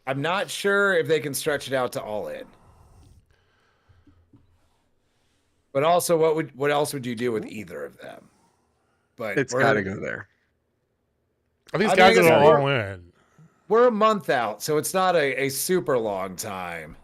I'm not sure if they can stretch it out to All In. But also, what else would you do with either of them? But it's got to go there. I think it's got to go All In. we're a month out, so it's not a super long time.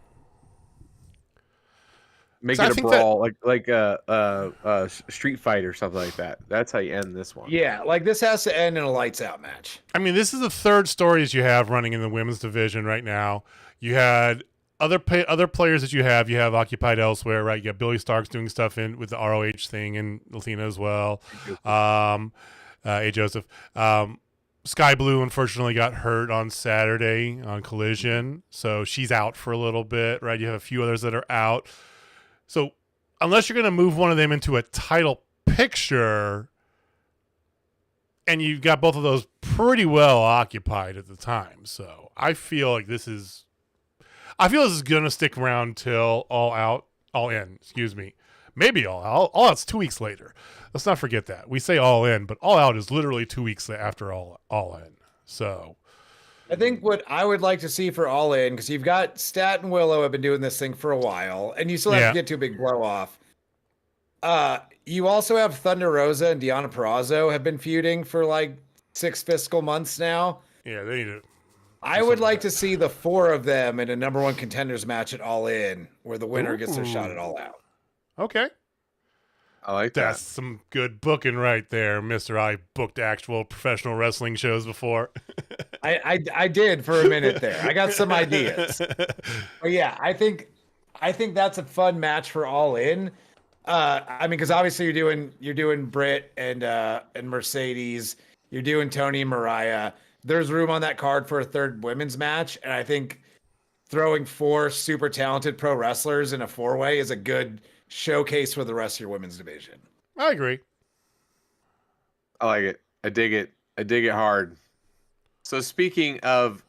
Make So I it a think brawl, like a street fight or something like that. That's how you end this one. Yeah, like this has to end in a lights out match. I mean, this is the third stories you have running in the women's division right now. You had other players that you have occupied elsewhere, right? You got Billy Starks doing stuff with the ROH thing and Latina as well. A Joseph. Sky Blue unfortunately got hurt on Saturday on Collision, so she's out for a little bit, right? You have a few others that are out. So unless you're going to move one of them into a title picture, and you've got both of those pretty well occupied at the time, so I feel like this is going to stick around till All In. Excuse me, maybe All Out. All Out's 2 weeks later. Let's not forget that. We say All In, but All Out is literally 2 weeks after All In. So I think what I would like to see for All In, because you've got Stat and Willow have been doing this thing for a while, and you still have to get to a big blow off. You also have Thunder Rosa and Deonna Purrazzo have been feuding for like 6 fiscal months now. yeah, they need to. I would like to see the 4 of them in a number 1 contenders match at All In, where the winner gets their shot at All Out. Okay. I like That's that. some good booking right there, Mister. I booked actual professional wrestling shows before. I did for a minute there. I got some ideas. But yeah, I think that's a fun match for All In. I mean, because obviously you're doing Britt and Mercedes, you're doing Tony and Mariah. There's room on that card for a third women's match, and I think throwing 4 super talented pro wrestlers in a 4-way is a good showcase for the rest of your women's division. I agree. I like it. I dig it. I dig it hard. So speaking of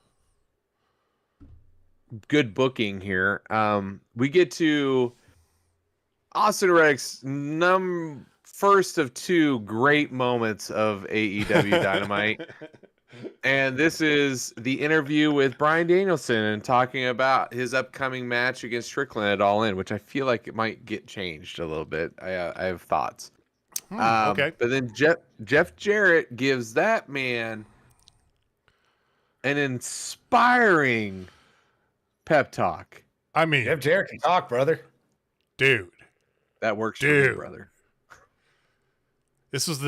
good booking here, we get to Austin Reddick's first of 2 great moments of AEW Dynamite. And this is the interview with Bryan Danielson and talking about his upcoming match against Strickland at All In, which I feel like it might get changed a little bit. I have thoughts. Okay. But then Jeff Jarrett gives that man an inspiring pep talk. I mean, Jeff Jarrett can talk, brother. dude, That works for me, Dude. brother. this is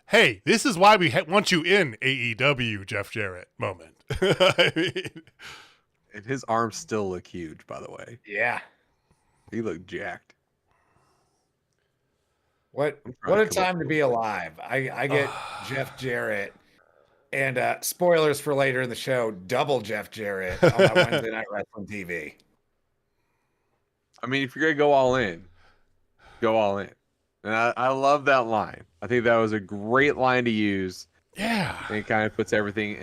hey, this is why we want you in AEW, Jeff Jarrett moment. I mean, And his arms still look huge, by the way. Yeah. He looked jacked. What I'm trying a to come up time to with be alive. I get Jeff Jarrett. And spoilers for later in the show, double Jeff Jarrett on that Wednesday Night Wrestling TV. I mean, if you're gonna go all in, go all in. And I love that line. I think that was a great line to use. yeah. And it kind of puts everything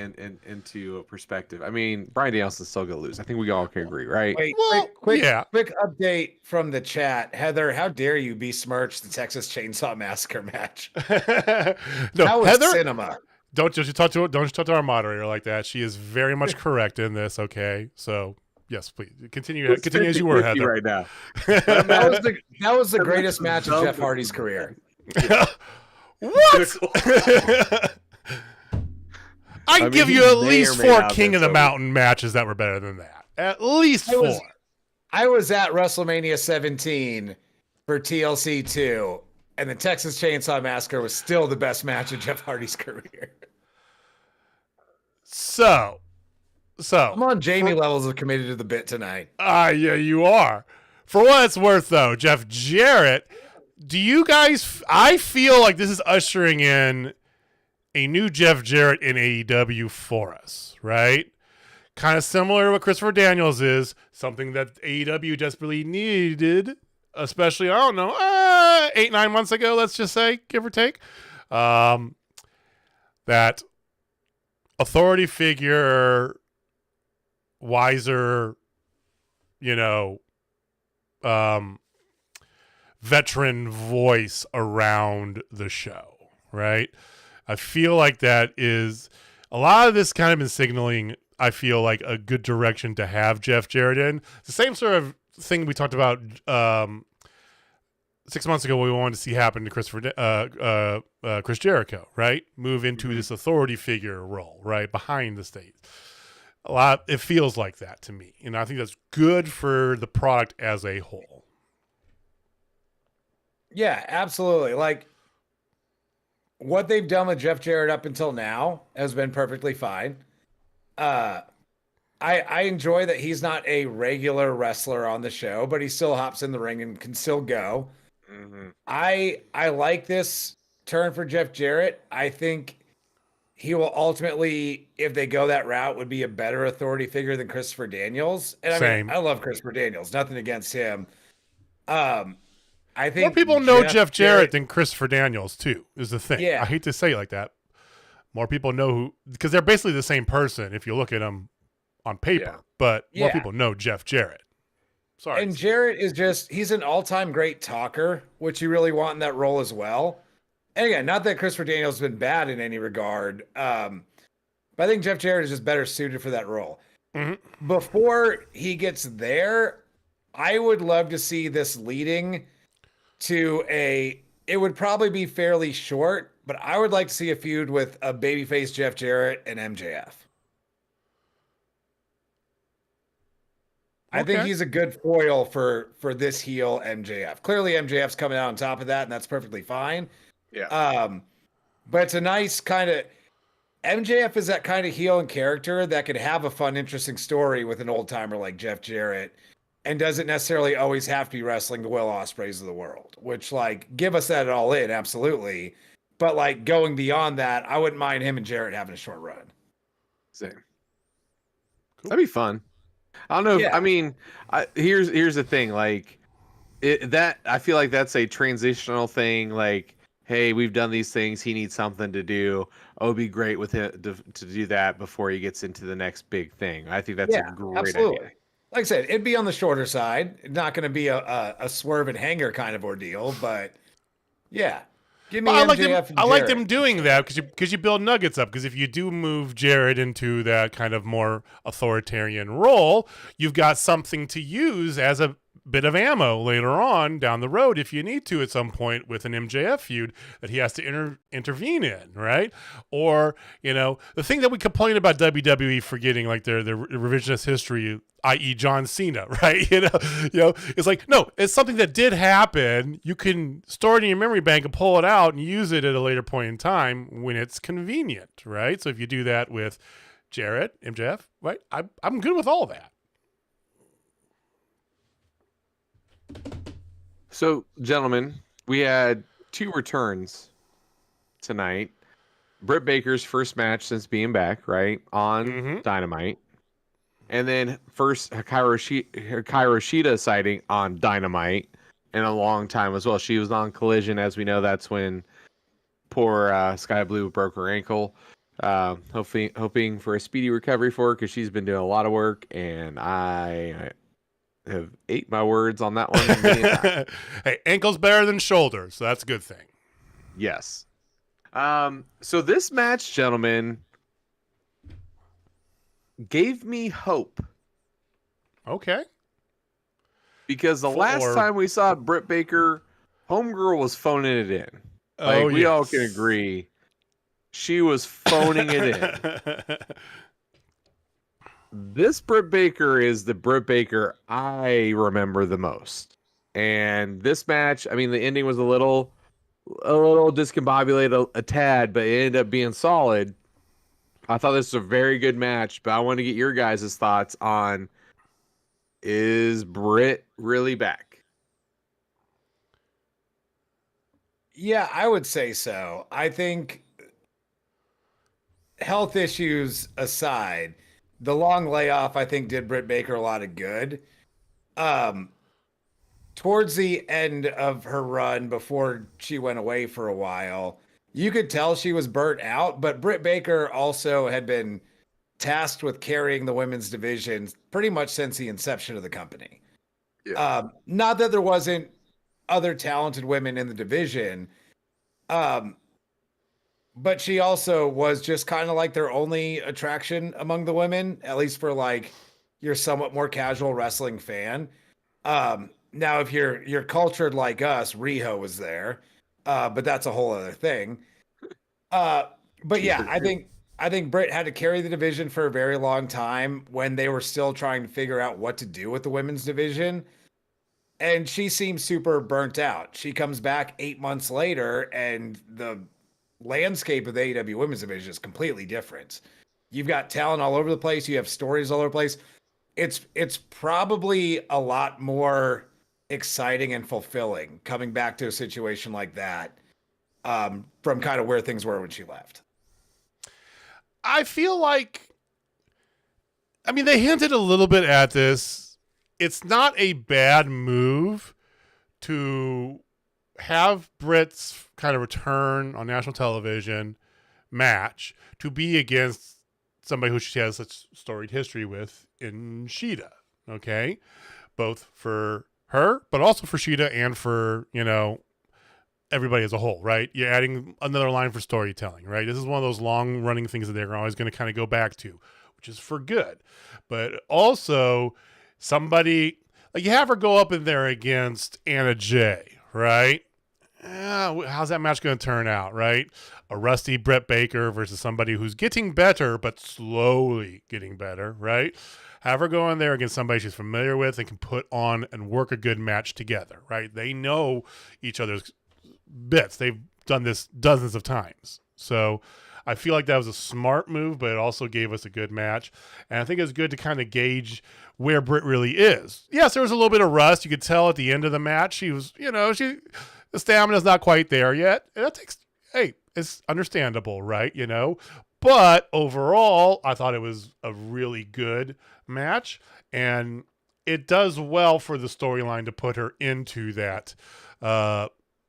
into a perspective. I mean, Bryan Danielson's still gonna lose. I think we all can agree, right? Wait, Well, quick yeah. update from the chat. Heather, how dare you besmirch the Texas Chainsaw Massacre match? No, That was Heather, cinema. don't you talk to our moderator like that. She is very much correct in this. Okay, so yes, please continue It's as you were, 50-50 Heather. right now. That was the greatest match of Jeff Hardy's career. What? I'd mean, give he you at may least or may 4 not King have of the been Mountain matches that were better than that. At least I 4. was at WrestleMania 17 for TLC 2, and the Texas Chainsaw Massacre was still the best match of Jeff Hardy's career. So I'm on Jamie levels of committed to the bit tonight. yeah, you are. For what it's worth, though, Jeff Jarrett, do you guys? I feel like this is ushering in a new Jeff Jarrett in AEW for us, right? Kind of similar to what Christopher Daniels is, something that AEW desperately needed, especially, I don't know, 8-9 months ago, let's just say, give or take. That authority figure, wiser, veteran voice around the show, right? I feel like that is a lot of this kind of been signaling, I feel like, a good direction to have Jeff Jarrett in. The same sort of thing we talked about 6 months ago what we wanted to see happen to Chris Jericho, right? Move into this authority figure role, right, behind the stage. It feels like that to me, and I think that's good for the product as a whole. Yeah, absolutely. Like what they've done with Jeff Jarrett up until now has been perfectly fine. I enjoy that he's not a regular wrestler on the show, but he still hops in the ring and can still go. Mm-hmm. I like this turn for Jeff Jarrett. I think he will ultimately, if they go that route, would be a better authority figure than Christopher Daniels. And Same. I love Christopher Daniels, nothing against him. I think more people know Jeff Jarrett than Christopher Daniels too, is the thing. Yeah. I hate to say it like that. More people know who, because they're basically the same person if you look at them on paper, but more people know Jeff Jarrett. Sorry. And Jarrett is he's an all-time great talker, which you really want in that role as well. And again, not that Christopher Daniels has been bad in any regard, but I think Jeff Jarrett is just better suited for that role. Mm-hmm. Before he gets there, I would love to see this leading to it would probably be fairly short, but I would like to see a feud with a babyface Jeff Jarrett and MJF. I think he's a good foil for this heel MJF. Clearly MJF's coming out on top of that, and that's perfectly fine. Yeah. But it's a nice kind of MJF is that kind of heel and character that could have a fun, interesting story with an old timer like Jeff Jarrett, and doesn't necessarily always have to be wrestling the Will Ospreays of the world. Which, like, give us that at All In, absolutely. But like going beyond that, I wouldn't mind him and Jarrett having a short run. Same. Cool. That'd be fun. I don't know. Yeah. I mean, here's the thing. Like, I feel like that's a transitional thing. Like, hey, we've done these things. He needs something to do. Oh, it'd be great with him to do that before he gets into the next big thing. I think that's a great idea. Like I said, it'd be on the shorter side. Not going to be a swerve and hanger kind of ordeal, but yeah. Give me MJF I like them doing that because you build nuggets up. Because if you do move Jarrett into that kind of more authoritarian role, you've got something to use as a bit of ammo later on down the road if you need to at some point with an MJF feud that he has to intervene in, right? Or, the thing that we complain about WWE forgetting, like their revisionist history, i.e. John Cena, right? It's like, no, it's something that did happen. You can store it in your memory bank and pull it out and use it at a later point in time when it's convenient, right? So if you do that with Jarrett, MJF, right? I'm good with all that. So, gentlemen, we had 2 returns tonight. Britt Baker's first match since being back, right, on Dynamite. And then first Hikaru Shida sighting on Dynamite in a long time as well. She was on Collision. As we know, that's when poor Sky Blue broke her ankle. Hoping for a speedy recovery for her because she's been doing a lot of work, and I have ate my words on that one. Hey, ankle's better than shoulders, so that's a good thing. Yes. So this match, gentlemen, gave me hope. Okay. Because the last time we saw Britt Baker, Homegirl was phoning it in. Like, we all can agree. She was phoning it in. This Britt Baker is the Britt Baker I remember the most. And this match, I mean, the ending was a little discombobulated a tad, but it ended up being solid. I thought this was a very good match, but I want to get your guys' thoughts on, is Britt really back? Yeah, I would say so. I think, health issues aside, the long layoff, I think, did Britt Baker a lot of good. Towards the end of her run, before she went away for a while, you could tell she was burnt out, but Britt Baker also had been tasked with carrying the women's division pretty much since the inception of the company. Yeah. Not that there wasn't other talented women in the division, but she also was just kind of like their only attraction among the women, at least for like your somewhat more casual wrestling fan. Now, if you're cultured like us, Riho was there, but that's a whole other thing. But yeah, I think Britt had to carry the division for a very long time when they were still trying to figure out what to do with the women's division. And she seems super burnt out. She comes back 8 months later, and the landscape of the AEW women's division is completely different. You've got talent all over the place. You have stories all over the place. It's probably a lot more exciting and fulfilling coming back to a situation like that, from kind of where things were when she left. I feel like, I mean, they hinted a little bit at this. It's not a bad move to have Britt's kind of return on national television match to be against somebody who she has such storied history with in Shida. Okay. Both for her, but also for Shida and for, everybody as a whole, right? You're adding another line for storytelling, right? This is one of those long running things that they're always going to kind of go back to, which is for good. But also somebody, like, you have her go up in there against Anna Jay, right? How's that match going to turn out, right? A rusty Britt Baker versus somebody who's getting better, but slowly getting better, right? Have her go in there against somebody she's familiar with and can put on and work a good match together, right? They know each other's bits. They've done this dozens of times. So I feel like that was a smart move, but it also gave us a good match. And I think it's good to kind of gauge where Britt really is. Yes, there was a little bit of rust. You could tell at the end of the match, she was, the stamina's not quite there yet. And that takes, it's understandable, right? But overall, I thought it was a really good match. And it does well for the storyline to put her into that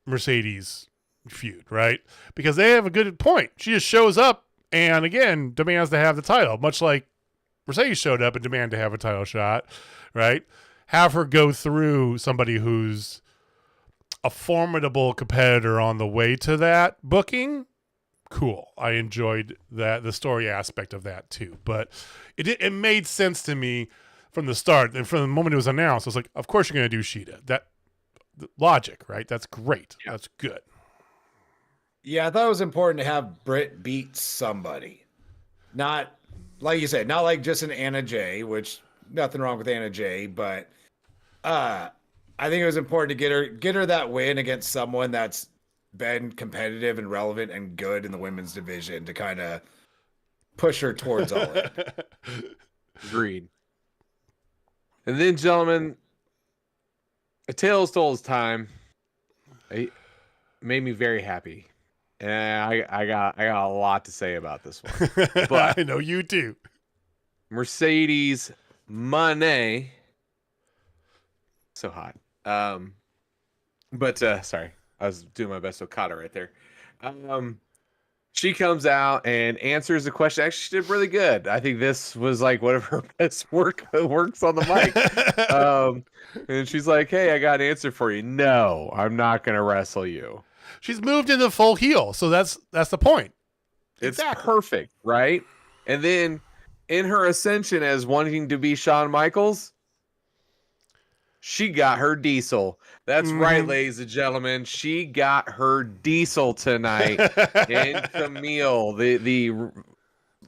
Mercedes feud, right? Because they have a good point. She just shows up and, again, demands to have the title, much like Mercedes showed up and demanded to have a title shot, right? Have her go through somebody who's a formidable competitor on the way to that booking. Cool. I enjoyed that, the story aspect of that too. But it made sense to me from the start. And from the moment it was announced, I was like, of course you're going to do Shida. That logic, right? That's great. Yeah. That's good. Yeah, I thought it was important to have Britt beat somebody. Not, like you said, not like just an Anna Jay, which nothing wrong with Anna Jay, but I think it was important to get her that win against someone that's been competitive and relevant and good in the women's division to kind of push her towards all in. Agreed. And then, gentlemen, A Tale as Told is time. It made me very happy. And I got a lot to say about this one. But I know you do. Mercedes Mone. So hot. But sorry. I was doing my best to Okada right there. She comes out and answers the question. Actually, she did really good. I think this was like one of her best works on the mic. And she's like, "Hey, I got an answer for you. No, I'm not going to wrestle you." She's moved into full heel, so that's the point. It's perfect, right? And then in her ascension as wanting to be Shawn Michaels, she got her diesel. That's right, ladies and gentlemen. She got her diesel tonight. And Kamille, the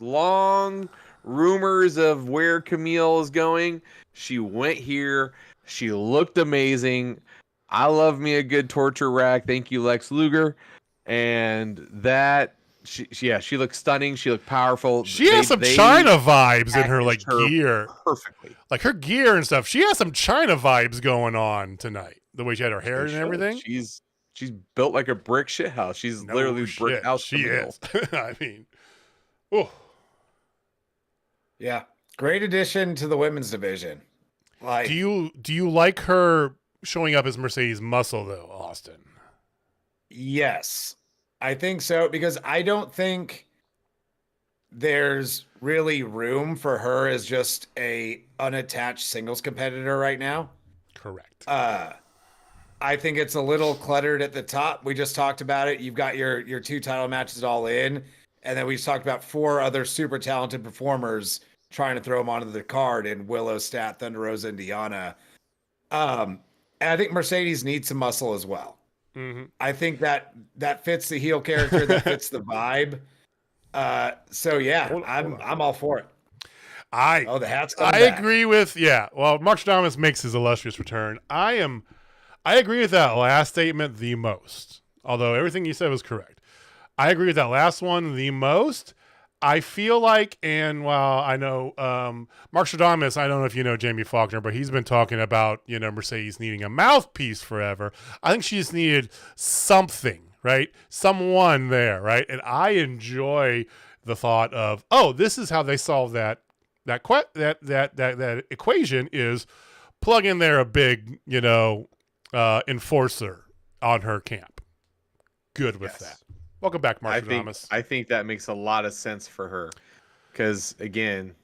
long rumors of where Kamille is going, she went here. She looked amazing. I love me a good torture rack. Thank you, Lex Luger. And that, she looked stunning. She looked powerful. She has some China vibes in her gear. Perfectly. Like her gear and stuff. She has some China vibes going on tonight. The way she had her hair and everything. She's built like a brick shit house. She's literally brick house. She is. I mean, oh. Yeah. Great addition to the women's division. Like, do you like her showing up as Mercedes Muscle though, Austin? Yes, I think so, because I don't think there's really room for her as just a unattached singles competitor right now. Correct. I think it's a little cluttered at the top. We just talked about it. You've got your 2 title matches all in, and then we talked about 4 other super talented performers trying to throw them onto the card in Willow, Stat, Thunder Rosa, and Deanna. And I think Mercedes needs some muscle as well. Mm-hmm. I think that fits the heel character, that fits the vibe. So yeah, Hold on. I'm all for it. I The hat's coming back. agree with Well, Mark Stradamus makes his illustrious return. I agree with that last statement the most. Although everything you said was correct. I agree with that last one the most. I feel like, and while I know Mark Stradamus, I don't know if you know Jamie Faulkner, but he's been talking about, Mercedes needing a mouthpiece forever. I think she just needed something, right? Someone there, right? And I enjoy the thought of, this is how they solve that equation is plug in there a big, enforcer on her camp. Good with that. Welcome back, Mark Stradamus. I think that makes a lot of sense for her. Because, again,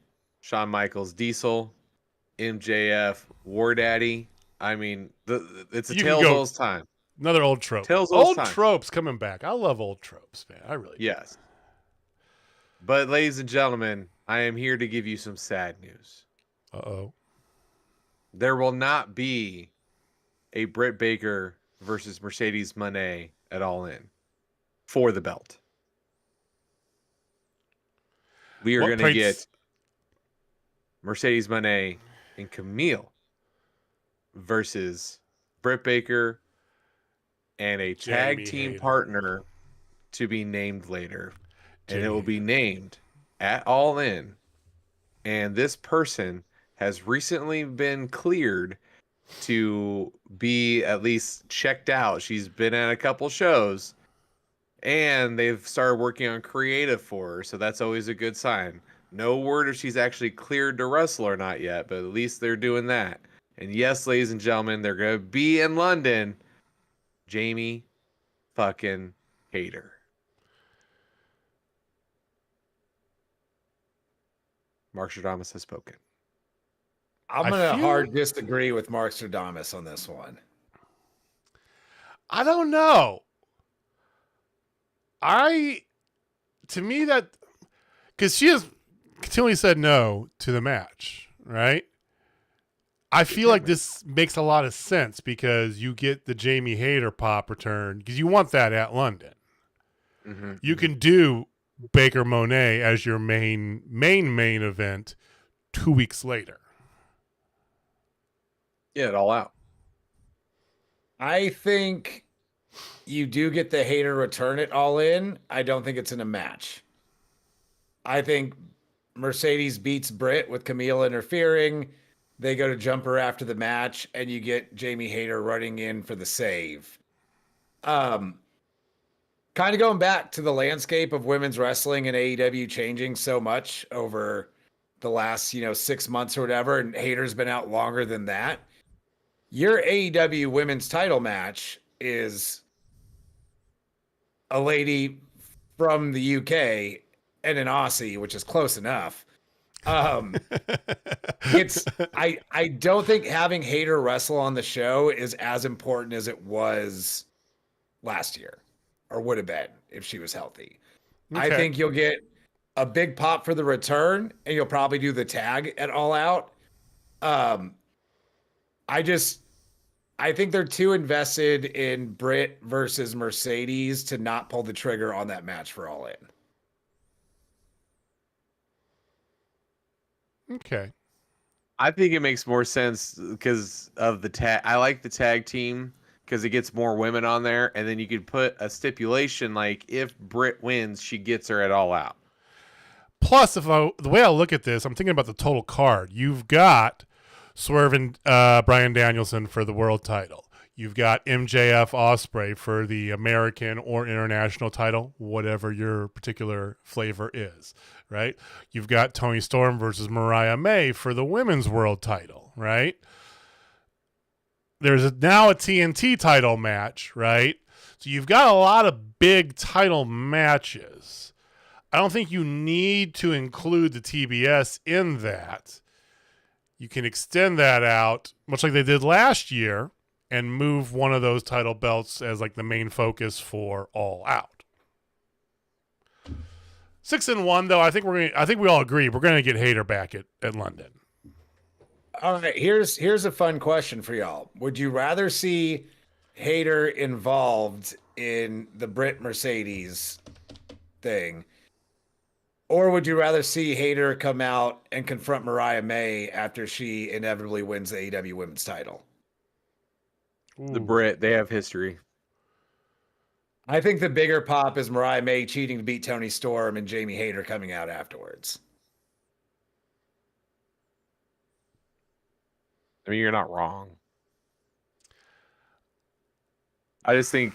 Shawn Michaels, Diesel, MJF, War Daddy. I mean, it's a tale as old as time. Another old trope. Old tropes coming back. I love old tropes, man. I really do. Yes. But, ladies and gentlemen, I am here to give you some sad news. Uh-oh. There will not be a Britt Baker versus Mercedes Mone at All In for the belt. We are going to get Mercedes Mone and Kamille versus Britt Baker and a tag team partner to be named later. And it will be named at All In. And this person has recently been cleared to be at least checked out. She's been at a couple shows. And they've started working on creative for her, so that's always a good sign. No word if she's actually cleared to wrestle or not yet, but at least they're doing that. And yes, ladies and gentlemen, they're going to be in London. Jamie fucking Hayter. Mark Stradamus has spoken. I'm going to hard disagree with Mark Stradamus on this one. I don't know. To me that, because she has continually said no to the match, right? I feel like this makes a lot of sense because you get the Jamie Hayter pop return because you want that at London. Mm-hmm. You can do Baker Monet as your main event 2 weeks later. Get it all out. I think you do get the Hayter return it All In. I don't think it's in a match. I think Mercedes beats Britt with Kamille interfering. They go to jumper after the match, and you get Jamie Hayter running in for the save. Kind of going back to the landscape of women's wrestling and AEW changing so much over the last, 6 months or whatever, and Hayter's been out longer than that. Your AEW women's title match is a lady from the UK and an Aussie, which is close enough. It's I don't think having Hayter wrestle on the show is as important as it was last year, or would have been if she was healthy. Okay. I think you'll get a big pop for the return, and you'll probably do the tag at All Out. I think they're too invested in Britt versus Mercedes to not pull the trigger on that match for All In. Okay. I think it makes more sense because of the tag. I like the tag team because it gets more women on there, and then you could put a stipulation like if Britt wins, she gets her at All Out. Plus, the way I look at this, I'm thinking about the total card. You've got Swerve and Bryan Danielson for the world title. You've got MJF Ospreay for the American or international title, whatever your particular flavor is, right? You've got Toni Storm versus Mariah May for the women's world title, right? There's now a TNT title match, right? So you've got a lot of big title matches. I don't think you need to include the TBS in that. You can extend that out, much like they did last year, and move one of those title belts as like the main focus for All Out. 6-1 though, I think we all agree we're gonna get Hayter back at London. All right, here's a fun question for y'all. Would you rather see Hayter involved in the Brit Mercedes thing, or would you rather see Hayter come out and confront Mariah May after she inevitably wins the AEW Women's title? The Brit, they have history. I think the bigger pop is Mariah May cheating to beat Toni Storm and Jamie Hayter coming out afterwards. I mean, you're not wrong. I just think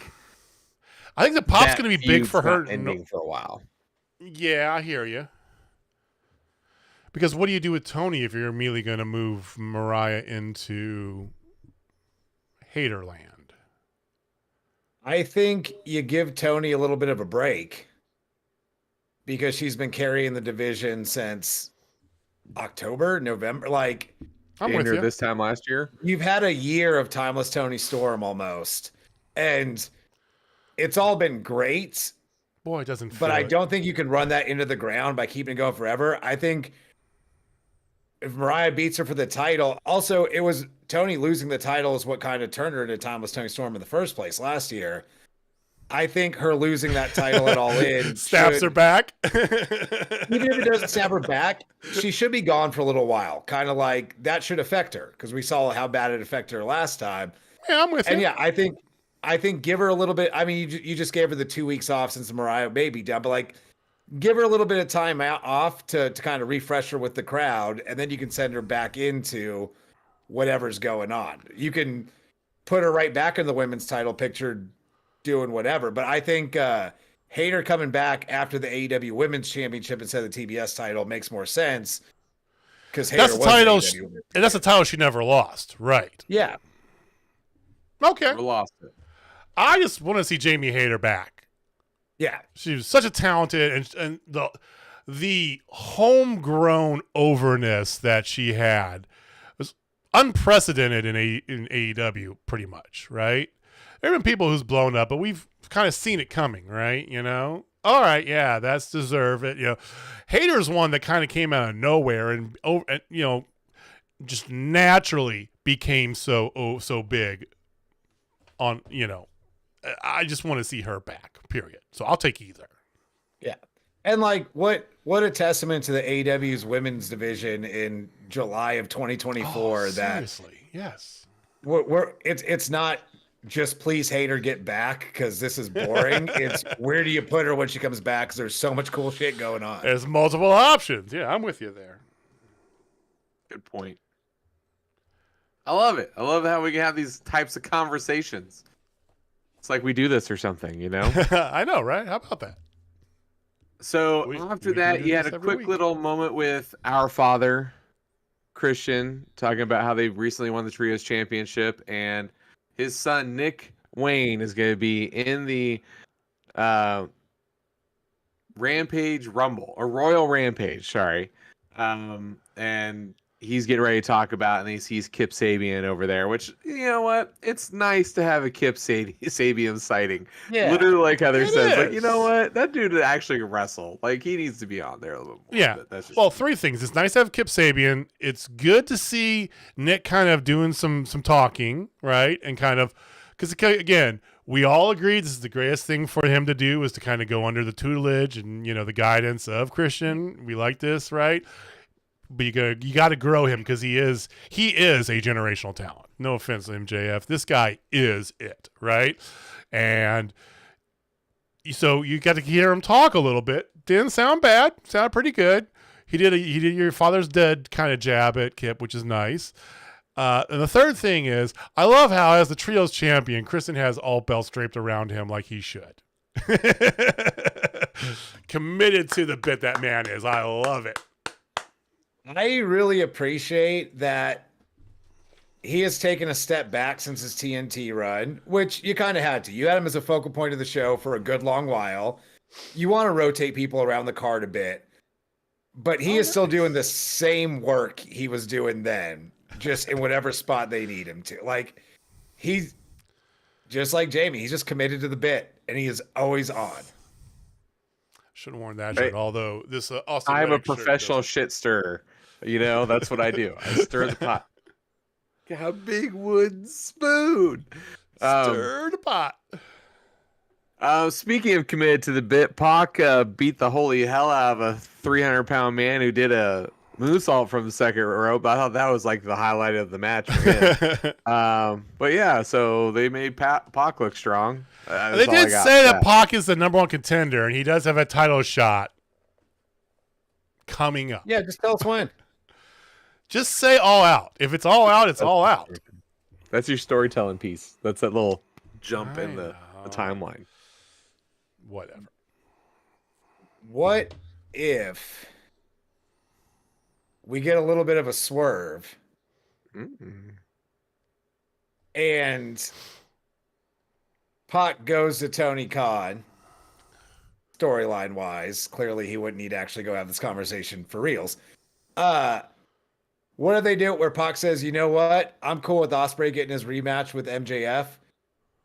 the pop's that going to be big feud's for her. not ending for a while. Yeah, I hear you. Because what do you do with Tony if you're immediately going to move Mariah into Haterland? I think you give Tony a little bit of a break because she's been carrying the division since October, November. Like, I'm with you. This time last year, you've had a year of timeless Toni Storm almost, and it's all been great. Boy, it doesn't. But I don't think you can run that into the ground by keeping it going forever. I think if Mariah beats her for the title, also it was Tony losing the title is what kind of turned her into timeless Toni Storm in the first place last year. I think her losing that title at All In stabs her back. Even if it doesn't stab her back, she should be gone for a little while. Kind of like that should affect her because we saw how bad it affected her last time. Yeah, I'm with you. And yeah, I think give her a little bit. I mean, you just gave her the 2 weeks off since Mariah may be done, but like give her a little bit of time off to kind of refresh her with the crowd, and then you can send her back into whatever's going on. You can put her right back in the women's title picture doing whatever. But I think Hayter coming back after the AEW Women's Championship instead of the TBS title makes more sense because that's the title, and that's a title she never lost, right? Yeah. Okay. never lost it. I just want to see Jamie Hayter back. Yeah, she was such a talented and the homegrown overness that she had was unprecedented in AEW, pretty much, right? There have been people who's blown up, but we've kind of seen it coming, right? You know, all right, yeah, that's deserve it. You know, Hayter's one that kind of came out of nowhere and you know, just naturally became so big. On, you know, I just want to see her back, period. So I'll take either. Yeah. And like what a testament to the AEW's women's division in July of 2024 that seriously, yes. It's not just please Hayter get back because this is boring. It's where do you put her when she comes back because there's so much cool shit going on. There's multiple options. Yeah, I'm with you there. Good point. I love it. I love how we can have these types of conversations. It's like we do this or something, you know? I know, right? How about that? So after that, you had a quick little moment with our father, Christian, talking about how they recently won the Trios Championship, and his son, Nick Wayne, is going to be in the Rampage Rumble, or Royal Rampage, sorry. And he's getting ready to talk about, and he sees Kip Sabian over there, which, you know what? It's nice to have a Kip Sabian sighting. Yeah. Literally, like Heather says, like, you know what? That dude actually can wrestle. Like, he needs to be on there a little more. Yeah. Well, three things. It's nice to have Kip Sabian. It's good to see Nick kind of doing some talking, right? And kind of, because, again, we all agree this is the greatest thing for him to do is to kind of go under the tutelage and, you know, the guidance of Christian. We like this, right? But you got to grow him because he is a generational talent. No offense to MJF. This guy is it, right? And so you got to hear him talk a little bit. Didn't sound bad. Sounded pretty good. He did your father's dead kind of jab at Kip, which is nice. And the third thing is, I love how as the Trios champion, Kristen has all belts draped around him like he should. Committed to the bit that man is. I love it. I really appreciate that he has taken a step back since his TNT run, which you kind of had to. You had him as a focal point of the show for a good long while. You want to rotate people around the card a bit, but he is still doing the same work he was doing then, just in whatever spot they need him to. Like, he's just like Jamie. He's just committed to the bit, and he is always on. Should have worn that shirt, although this Austin I'm a professional shit stirrer. You know, that's what I do. I stir the pot. Got a big wooden spoon. Stir the pot. Speaking of committed to the bit, Pac beat the holy hell out of a 300-pound man who did a moonsault from the second rope. I thought that was like the highlight of the match for him. But yeah, so they made Pac look strong. They did say that Pac is the number one contender, and he does have a title shot coming up. Yeah, just tell us when. Just say all out. If it's all out, it's all out. That's your storytelling piece. That's that little jump in the timeline. Whatever. What if we get a little bit of a swerve and Pac goes to Tony Khan, storyline wise? Clearly, he wouldn't need to actually go have this conversation for reals. What do they do where Pac says, you know what? I'm cool with Ospreay getting his rematch with MJF.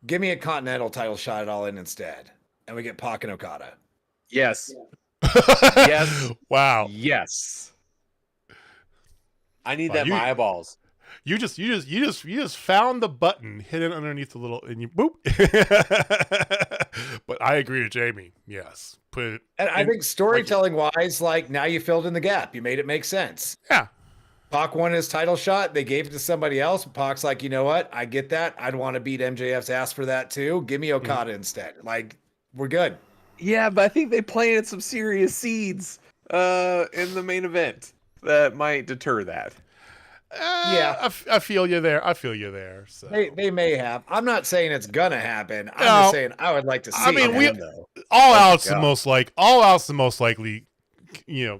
Give me a Continental title shot at All In instead. And we get Pac and Okada. Yes. Yes. Wow. Yes. I need that in my eyeballs. You just found the button hidden underneath the little and you boop. But I agree with Jamie. Yes. I think storytelling wise, like now you filled in the gap. You made it make sense. Yeah. Pac won his title shot. They gave it to somebody else. Pac's like, you know what? I get that. I'd want to beat MJF's ass for that too. Give me Okada instead. Like, we're good. Yeah, but I think they planted some serious seeds in the main event that might deter that. Yeah, I feel you there. So they may have. I'm not saying it's gonna happen. I'm just saying I would like to see. I mean, it though. All out's the most likely,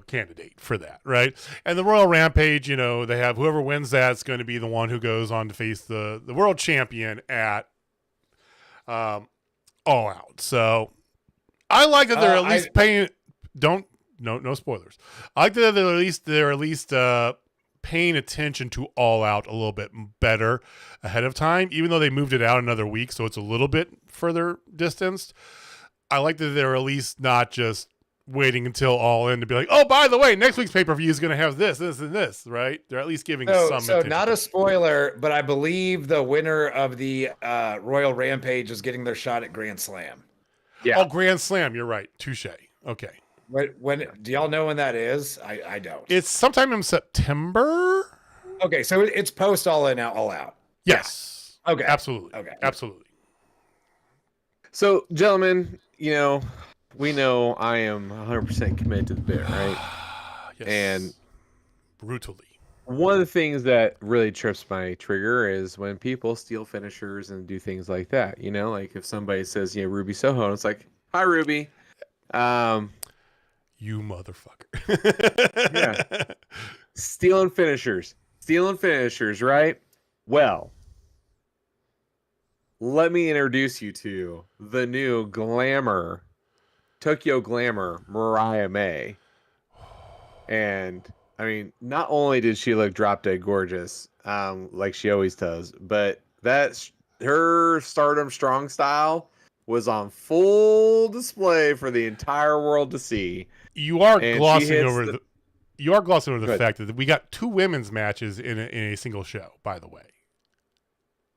candidate for that, right? And the Royal Rampage, they have whoever wins that's going to be the one who goes on to face the world champion at All Out. So I like that they're at least paying. No spoilers. I like that they're at least paying attention to All Out a little bit better ahead of time, even though they moved it out another week, so it's a little bit further distanced. I like that they're at least not just waiting until All In to be like, oh, by the way, next week's pay-per-view is going to have this, and this, right? They're at least giving some attention. Not a spoiler, but I believe the winner of the Royal Rampage is getting their shot at Grand Slam. Yeah. Oh, Grand Slam. You're right. Touche. Okay. When do y'all know when that is? I don't. It's sometime in September. Okay, so it's post All In, All Out. Yes. Yeah. Okay. Absolutely. Okay. Absolutely. So, gentlemen, we know I am 100% committed to the bit, right? Yes. And brutally. One of the things that really trips my trigger is when people steal finishers and do things like that. Like if somebody says, Ruby Soho, and it's like, hi, Ruby. You motherfucker. Yeah. Stealing finishers, right? Well, let me introduce you to the new Tokyo Glamour, Mariah May. And I mean, not only did she look drop dead gorgeous, like she always does, but her Stardom strong style was on full display for the entire world to see. You are glossing over the fact that we got 2 women's matches in a single show. By the way,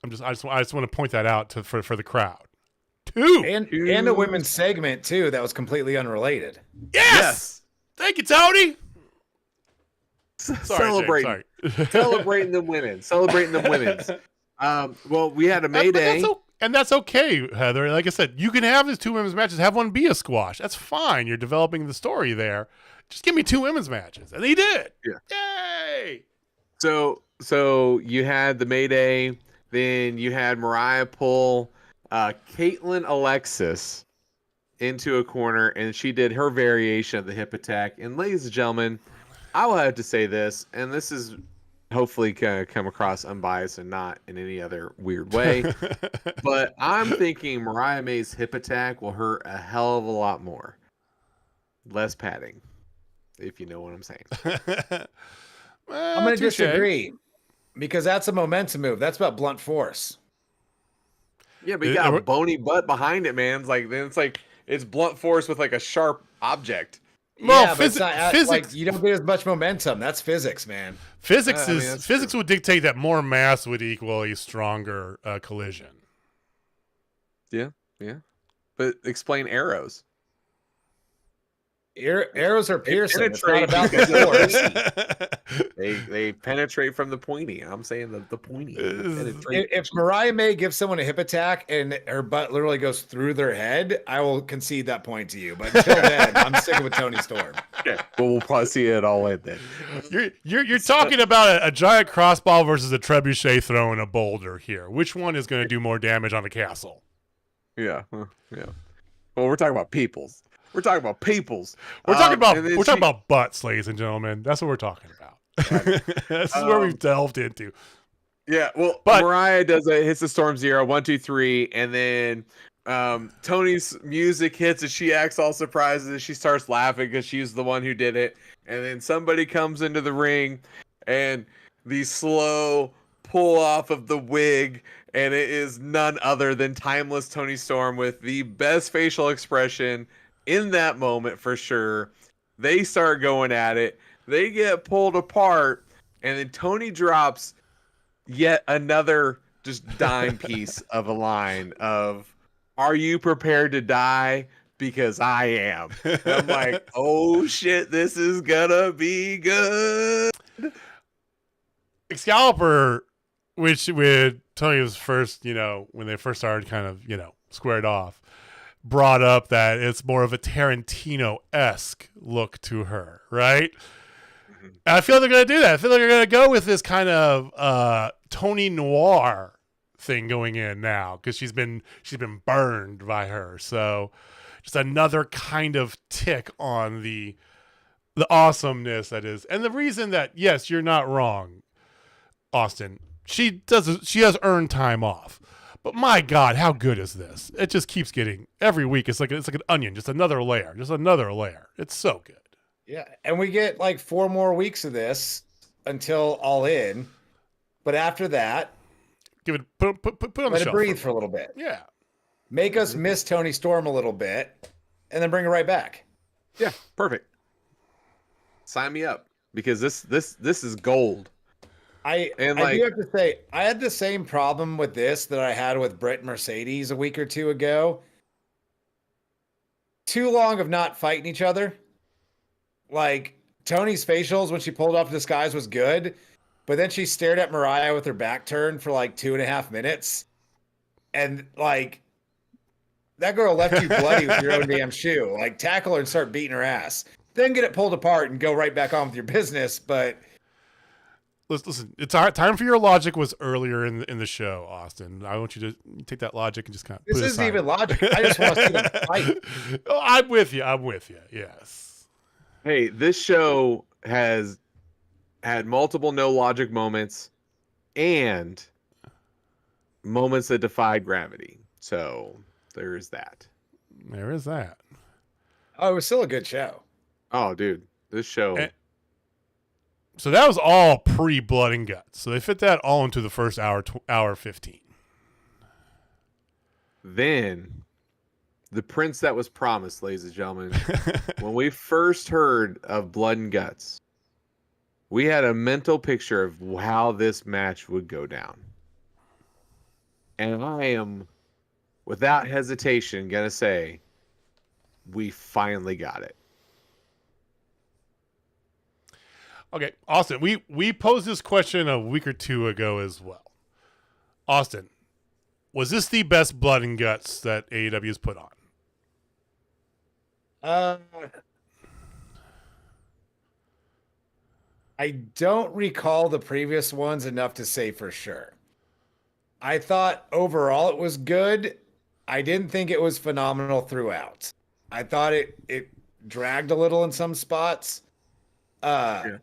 I just want to point that out for the crowd. 2 and a women's segment too that was completely unrelated. Yes. Thank you, Tony. Celebrating the women's. Well, we had a Mayday. And that's okay, Heather. Like I said, you can have these 2 women's matches. Have one be a squash. That's fine. You're developing the story there. Just give me 2 women's matches. And he did. Yeah. Yay. So you had the Mayday. Then you had Mariah pull Caitlin Alexis into a corner. And she did her variation of the hip attack. And ladies and gentlemen, I will have to say this. And this is hopefully come across unbiased and not in any other weird way. But I'm thinking Mariah May's hip attack will hurt a hell of a lot more. Less padding, if you know what I'm saying. I'm going to disagree because that's a momentum move. That's about blunt force. Yeah, but you got a bony butt behind it, man. It's like it's blunt force with like a sharp object. Well, yeah, but it's not physics. like you don't get as much momentum. That's physics, man. Physics I mean, is that's physics true. would dictate that more mass would equal a stronger collision. Yeah. But explain arrows. Arrows are They piercing. It's not penetrate about the because of the force. pointy. They penetrate from the pointy. I'm saying the pointy. If Mariah May gives someone a hip attack and her butt literally goes through their head, I will concede that point to you. But until then, I'm sticking with Tony Storm. Yeah. Well, we'll probably see it all in then. You're talking about a giant crossbow versus a trebuchet throwing a boulder here. Which one is going to do more damage on a castle? Yeah. Yeah. Well, we're talking about peoples. We're talking about peoples. We're talking about butts, ladies and gentlemen. That's what we're talking about. This is where we've delved into. Yeah, well, But- Mariah hits the Storm Zero, 1, 2, 3, and then Tony's music hits and she acts all surprised and she starts laughing because she's the one who did it. And then somebody comes into the ring and the slow pull off of the wig, and it is none other than timeless Tony Storm with the best facial expression in that moment for sure. They start going at it. They get pulled apart, and then Tony drops yet another just dime piece of a line of, "Are you prepared to die? Because I am." And I'm like, oh shit, this is gonna be good. Excalibur, which with Tony was first, when they first started kind of, squared off, brought up that it's more of a Tarantino-esque look to her, right? Mm-hmm. And I feel they're going to do that. I feel like they're going to go with this kind of Tony Noir thing going in now because she's been burned by her. So just another kind of tick on the awesomeness that is. And the reason that, yes, you're not wrong, Austin, she has earned time off. But my God, how good is this? It just keeps getting every week. It's like an onion, just another layer. It's so good. Yeah, and we get like 4 more weeks of this until All In. But after that, Give it put on the let it shelf. breathe for a little bit. Yeah. Make us miss Tony Storm a little bit, and then bring it right back. Yeah, perfect. Sign me up because this is gold. I do have to say, I had the same problem with this that I had with Britt and Mercedes a week or two ago. Too long of not fighting each other. Like, Tony's facials when she pulled off the disguise was good, but then she stared at Mariah with her back turned for like 2.5 minutes. And, like, that girl left you bloody with your own damn shoe. Like, tackle her and start beating her ass. Then get it pulled apart and go right back on with your business, but... Listen, it's time for your logic was earlier in the show, Austin. I want you to take that logic and just kind of This put it isn't aside. even logic. I just want to see them fight. Oh, I'm with you. Yes. Hey, this show has had multiple no logic moments and moments that defied gravity. So there is that. There is that. Oh, it was still a good show. Oh, dude, this show. So that was all pre-Blood and Guts. So they fit that all into the first hour 15. Then, the prince that was promised, ladies and gentlemen. When we first heard of Blood and Guts, we had a mental picture of how this match would go down. And I am, without hesitation, going to say, we finally got it. Okay, Austin, we posed this question a week or two ago as well. Austin, was this the best Blood and Guts that AEW has put on? I don't recall the previous ones enough to say for sure. I thought overall it was good. I didn't think it was phenomenal throughout. I thought it dragged a little in some spots. Yeah.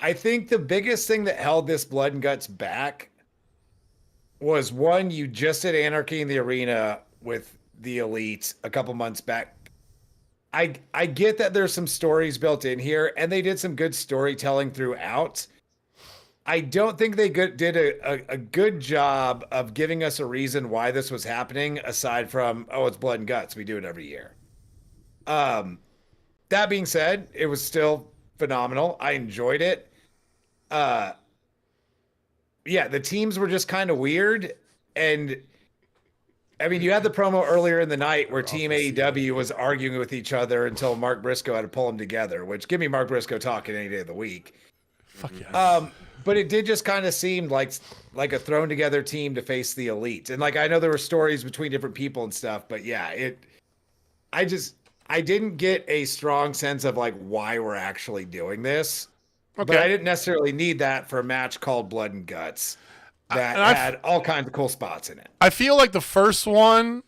I think the biggest thing that held this Blood and Guts back was one, you just did Anarchy in the Arena with the Elite a couple months back. I get that there's some stories built in here, and they did some good storytelling throughout. I don't think they did a good job of giving us a reason why this was happening, aside from, oh, it's Blood and Guts. We do it every year. That being said, it was still phenomenal. I enjoyed it. Yeah, the teams were just kind of weird. And I mean, you had the promo earlier in the night where Team AEW was arguing with each other until Mark Briscoe had to pull them together, which give me Mark Briscoe talking any day of the week. Fuck yeah. But it did just kind of seem like a thrown together team to face the Elite. And like I know there were stories between different people and stuff, but yeah, I didn't get a strong sense of like why we're actually doing this. Okay. But I didn't necessarily need that for a match called Blood and Guts that had all kinds of cool spots in it. I feel like the first one,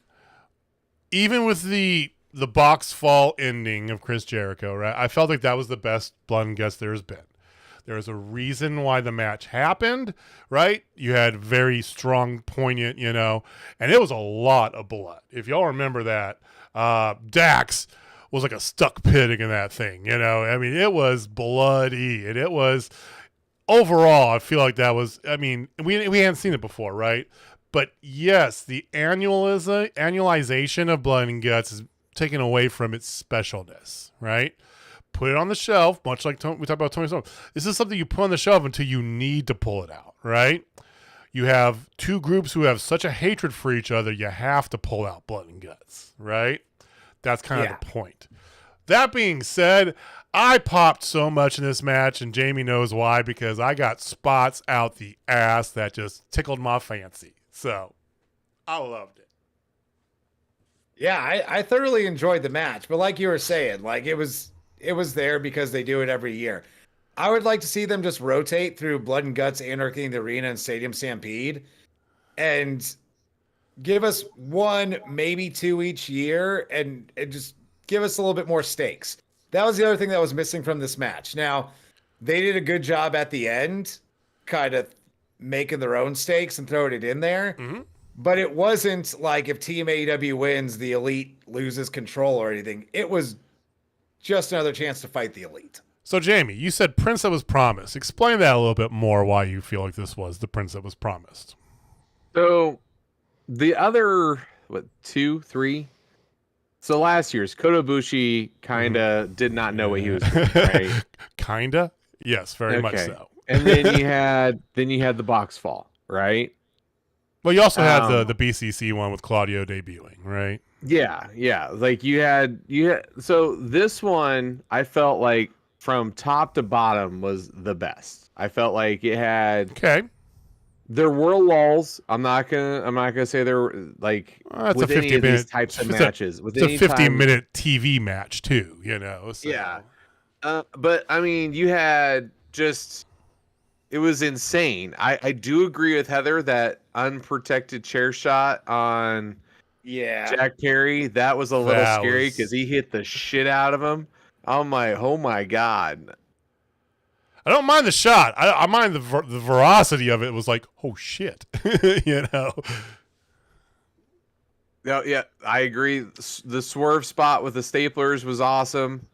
even with the box fall ending of Chris Jericho, right? I felt like that was the best Blood and Guts there's been. There was a reason why the match happened, right? You had very strong, poignant, and it was a lot of blood. If y'all remember that, Dax was like a stuck pig in that thing, I mean, it was bloody, and it was overall. I feel like that was. I mean, we hadn't seen it before, right? But yes, the annualization of Blood and Guts is taken away from its specialness, right? Put it on the shelf, much like we talked about Tony Storm. This is something you put on the shelf until you need to pull it out, right? You have two groups who have such a hatred for each other, you have to pull out Blood and Guts, right? That's kind of the point. That being said, I popped so much in this match, and Jamie knows why, because I got spots out the ass that just tickled my fancy. So, I loved it. Yeah, I thoroughly enjoyed the match, but like you were saying, like it was there because they do it every year. I would like to see them just rotate through Blood and Guts, Anarchy in the Arena, and Stadium Stampede, and give us one, maybe two each year, and just give us a little bit more stakes. That was the other thing that was missing from this match. Now, they did a good job at the end, kind of making their own stakes and throwing it in there. Mm-hmm. But it wasn't like if Team AEW wins, the Elite loses control or anything. It was just another chance to fight the Elite. So, Jamie, you said Prince that was promised. Explain that a little bit more, why you feel like this was the Prince that was promised. So, the other, 2, 3? So last year's Kota Ibushi kind of did not know what he was doing, right? Kinda? Yes, very much so. And then you had the box fall, right? Well, you also had the BCC one with Claudio debuting, right? Yeah. Like you had so this one I felt like from top to bottom was the best. I felt like it had There were lulls. I'm not gonna say there were like with any of these types of matches. It's a 50-minute TV match too, So. Yeah, but I mean, you had it was insane. I do agree with Heather that unprotected chair shot on Jack Perry, that was a little scary because he hit the shit out of him. Oh my god. I don't mind the shot. I mind the veracity of it. It was like, oh shit, Yeah, I agree. The swerve spot with the staplers was awesome.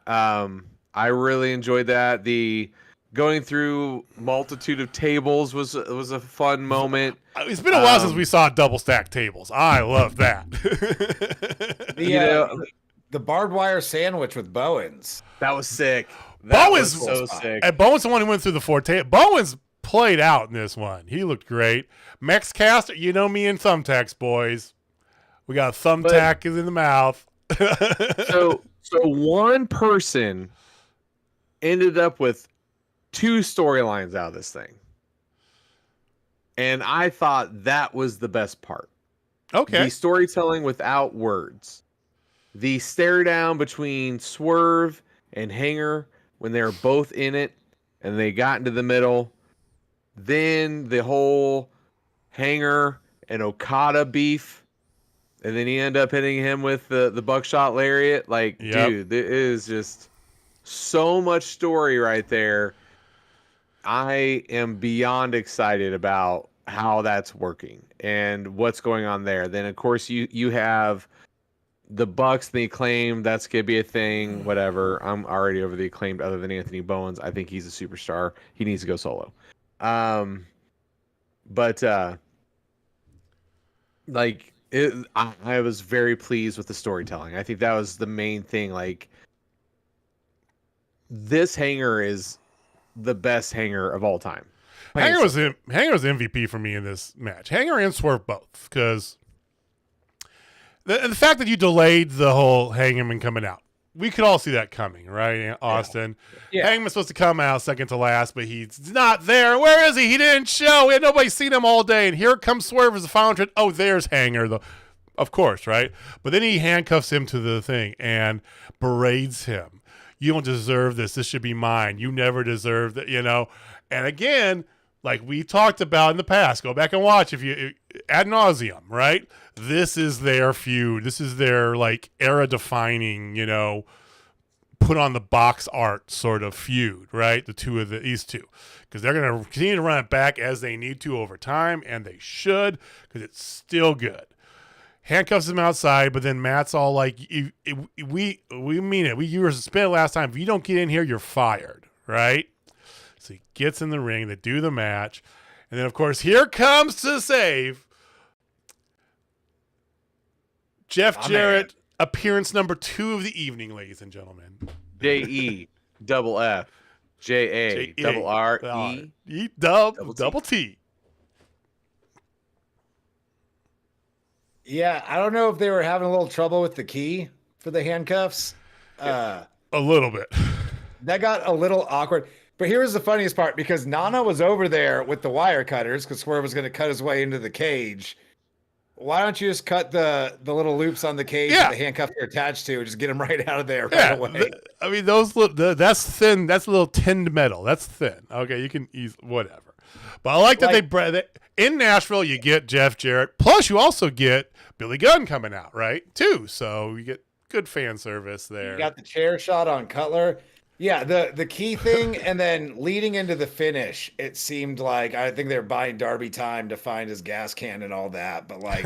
I really enjoyed that. The going through multitude of tables was a fun moment. It's been a while since we saw double stack tables. I love that. The barbed wire sandwich with Bowens. That was sick. Bowens was so sick. And Bowens the one who went through the 4 tables. Bowens played out in this one. He looked great. Mexcast, me and Thumbtacks, boys. We got a thumbtack in the mouth. so one person ended up with 2 storylines out of this thing. And I thought that was the best part. Okay. The storytelling without words. The stare down between Swerve and Hanger when they were both in it and they got into the middle. Then the whole Hanger and Okada beef. And then he ended up hitting him with the buckshot lariat. Dude, it is just so much story right there. I am beyond excited about how that's working and what's going on there. Then, of course, you have the Bucks, the Acclaimed. That's going to be a thing, whatever. I'm already over the Acclaimed other than Anthony Bowens. I think he's a superstar. He needs to go solo. I was very pleased with the storytelling. I think that was the main thing. Like, this hanger is the best hanger of all time. Hanger was MVP for me in this match. Hanger and Swerve both, because the fact that you delayed the whole Hangman coming out, we could all see that coming, right, Austin? Yeah. Hangman's supposed to come out second to last, but he's not there. Where is he? He didn't show. We had nobody seen him all day, and here comes Swerve as the final entrant. Oh, there's Hanger, though. Of course, right? But then he handcuffs him to the thing and berates him. You don't deserve this. This should be mine. You never deserved it, you know? And again, like we talked about in the past, go back and watch if you ad nauseum, right? This is their feud. This is their like era defining, you know, put on the box art sort of feud, right? These two, because they're going to continue to run it back as they need to over time, and they should, because it's still good. Handcuffs him outside, but then Matt's all like, "We mean it. You were suspended last time. If you don't get in here, you're fired." Right? So he gets in the ring. They do the match, and then of course here comes to save Jeff Jarrett, appearance number 2 of the evening, ladies and gentlemen. JEFFJARRE double T. Yeah, I don't know if they were having a little trouble with the key for the handcuffs. A little bit. That got a little awkward. But here's the funniest part, because Nana was over there with the wire cutters because Swerve was going to cut his way into the cage. Why don't you just cut the little loops on the cage that the handcuffs are attached to and just get them right out of there right away? I mean, that's thin. That's a little tinned metal. That's thin. Okay, you can use whatever. But I like that in Nashville, you get Jeff Jarrett. Plus, you also get Billy Gunn coming out, right? Too. So you get good fan service there. You got the chair shot on Cutler. Yeah, the key thing, and then leading into the finish, it seemed like I think they're buying Darby time to find his gas can and all that. But like,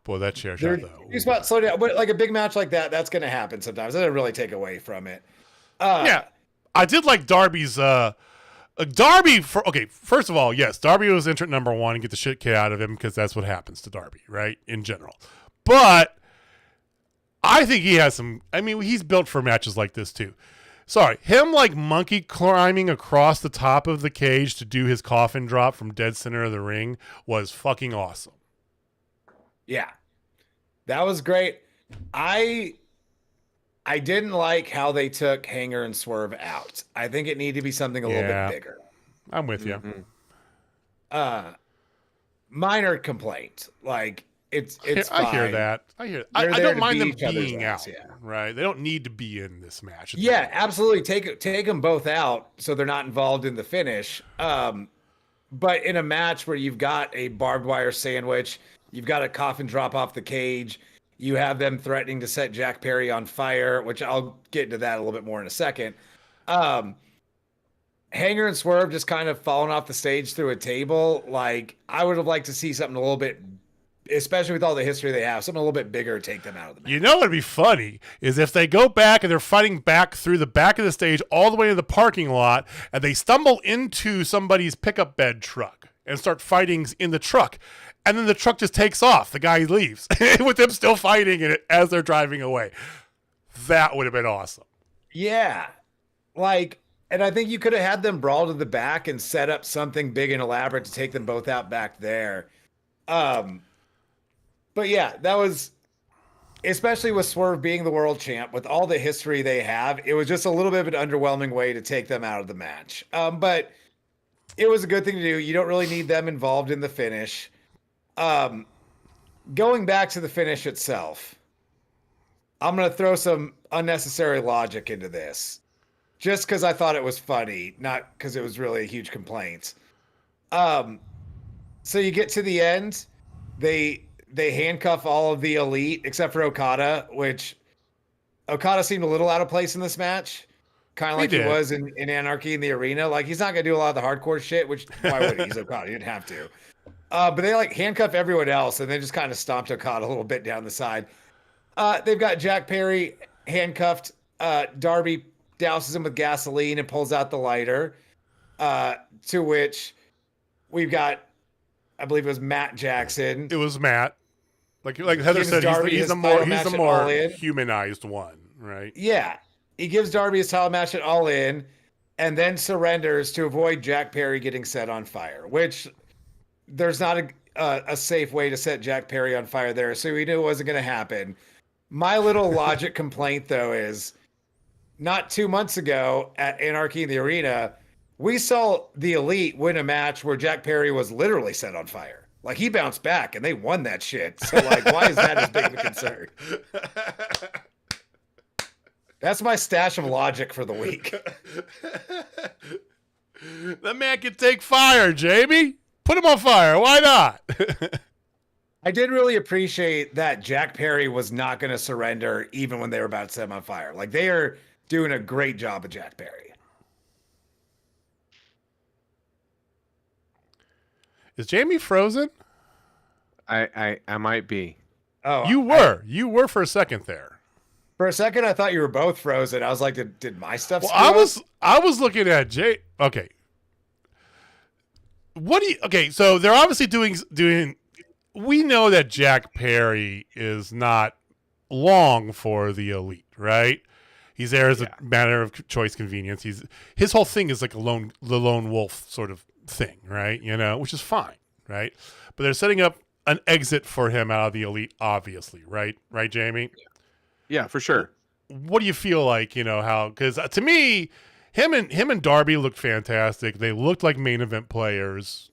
boy, that chair shot though. He's about to slow down. But like a big match like that, that's going to happen sometimes. That doesn't really take away from it. Yeah, I did like Darby's. First of all, yes, Darby was entrant number 1 and get the shit kicked out of him because that's what happens to Darby, right? In general. But I think he has some, I mean, he's built for matches like this too. Sorry, him like monkey climbing across the top of the cage to do his coffin drop from dead center of the ring was fucking awesome. Yeah, that was great. I didn't like how they took Hanger and Swerve out. I think it needed to be something a little bit bigger. I'm with you. Minor complaint. Like it's fine. I hear that. I don't mind them being out. Yeah. Right? They don't need to be in this match. Yeah, absolutely. Take them both out so they're not involved in the finish. But in a match where you've got a barbed wire sandwich, you've got a coffin drop off the cage, you have them threatening to set Jack Perry on fire, which I'll get into that a little bit more in a second. Hanger and Swerve just kind of falling off the stage through a table. Like, I would have liked to see something a little bit, especially with all the history they have, something a little bit bigger, take them out of the match. You know what would be funny is if they go back and they're fighting back through the back of the stage all the way to the parking lot, and they stumble into somebody's pickup bed truck and start fighting in the truck. And then the truck just takes off. The guy leaves with them still fighting in it as they're driving away. That would have been awesome. Yeah. Like, and I think you could have had them brawl to the back and set up something big and elaborate to take them both out back there. But yeah, that was, especially with Swerve being the world champ, with all the history they have, it was just a little bit of an underwhelming way to take them out of the match. But it was a good thing to do. You don't really need them involved in the finish. Going back to the finish itself, I'm going to throw some unnecessary logic into this just because I thought it was funny, not because it was really a huge complaint. So you get to the end, they handcuff all of the elite except for Okada, which Okada seemed a little out of place in this match. Kind of like he was in Anarchy in the Arena. Like, he's not going to do a lot of the hardcore shit, which why would he? He's Okada. He didn't have to. But they like handcuff everyone else and then just kind of stomped Okada a little bit down the side. They've got Jack Perry handcuffed. Darby douses him with gasoline and pulls out the lighter. To which we've got, I believe it was Matt Jackson. It was Matt. Like Heather said, he's the more humanized one, right? Yeah. he gives Darby his title match at All In, and then surrenders to avoid Jack Perry getting set on fire, which there's not a safe way to set Jack Perry on fire there, so we knew it wasn't going to happen. My little logic complaint, though, is not 2 months ago at Anarchy in the Arena, we saw the Elite win a match where Jack Perry was literally set on fire. Like, he bounced back, and they won that shit. So, like, why is that as big of a concern? That's my stash of logic for the week. The man can take fire, Jamie. Put him on fire. Why not? I did really appreciate that Jack Perry was not going to surrender even when they were about to set him on fire. Like, they are doing a great job of Jack Perry. Is Jamie frozen? I might be. Oh, You were for a second there. For a second, I thought you were both frozen. I was like, did my stuff? Well, I was looking at Jay. Okay. Okay, so they're obviously doing. We know that Jack Perry is not long for the Elite, right? He's there as a matter of choice, convenience. His whole thing is like the lone wolf sort of thing, right? You know, which is fine, right? But they're setting up an exit for him out of the Elite, obviously, right? Right, Jamie? Yeah, for sure. What do you feel like? You know how? Because to me, him and Darby looked fantastic. They looked like main event players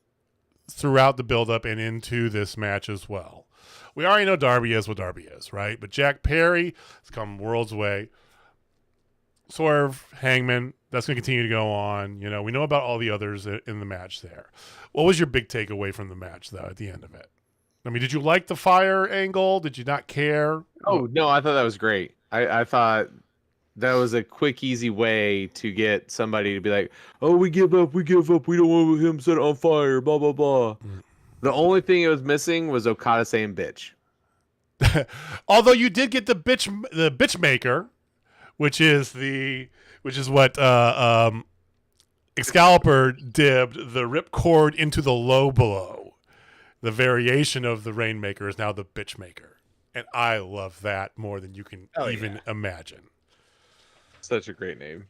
throughout the build-up and into this match as well. We already know Darby is what Darby is, right? But Jack Perry has come worlds way. Swerve, Hangman, that's going to continue to go on. You know, we know about all the others in the match there. What was your big takeaway from the match, though, at the end of it? I mean, did you like the fire angle? Did you not care? Oh, no, I thought that was great. I thought that was a quick, easy way to get somebody to be like, oh, we give up, we don't want him set on fire, blah, blah, blah. The only thing it was missing was Okada saying bitch. Although you did get the bitch maker, which is what Excalibur dibbed the ripcord into the low blow. The variation of the Rainmaker is now the bitch maker. And I love that more than you can imagine. Such a great name.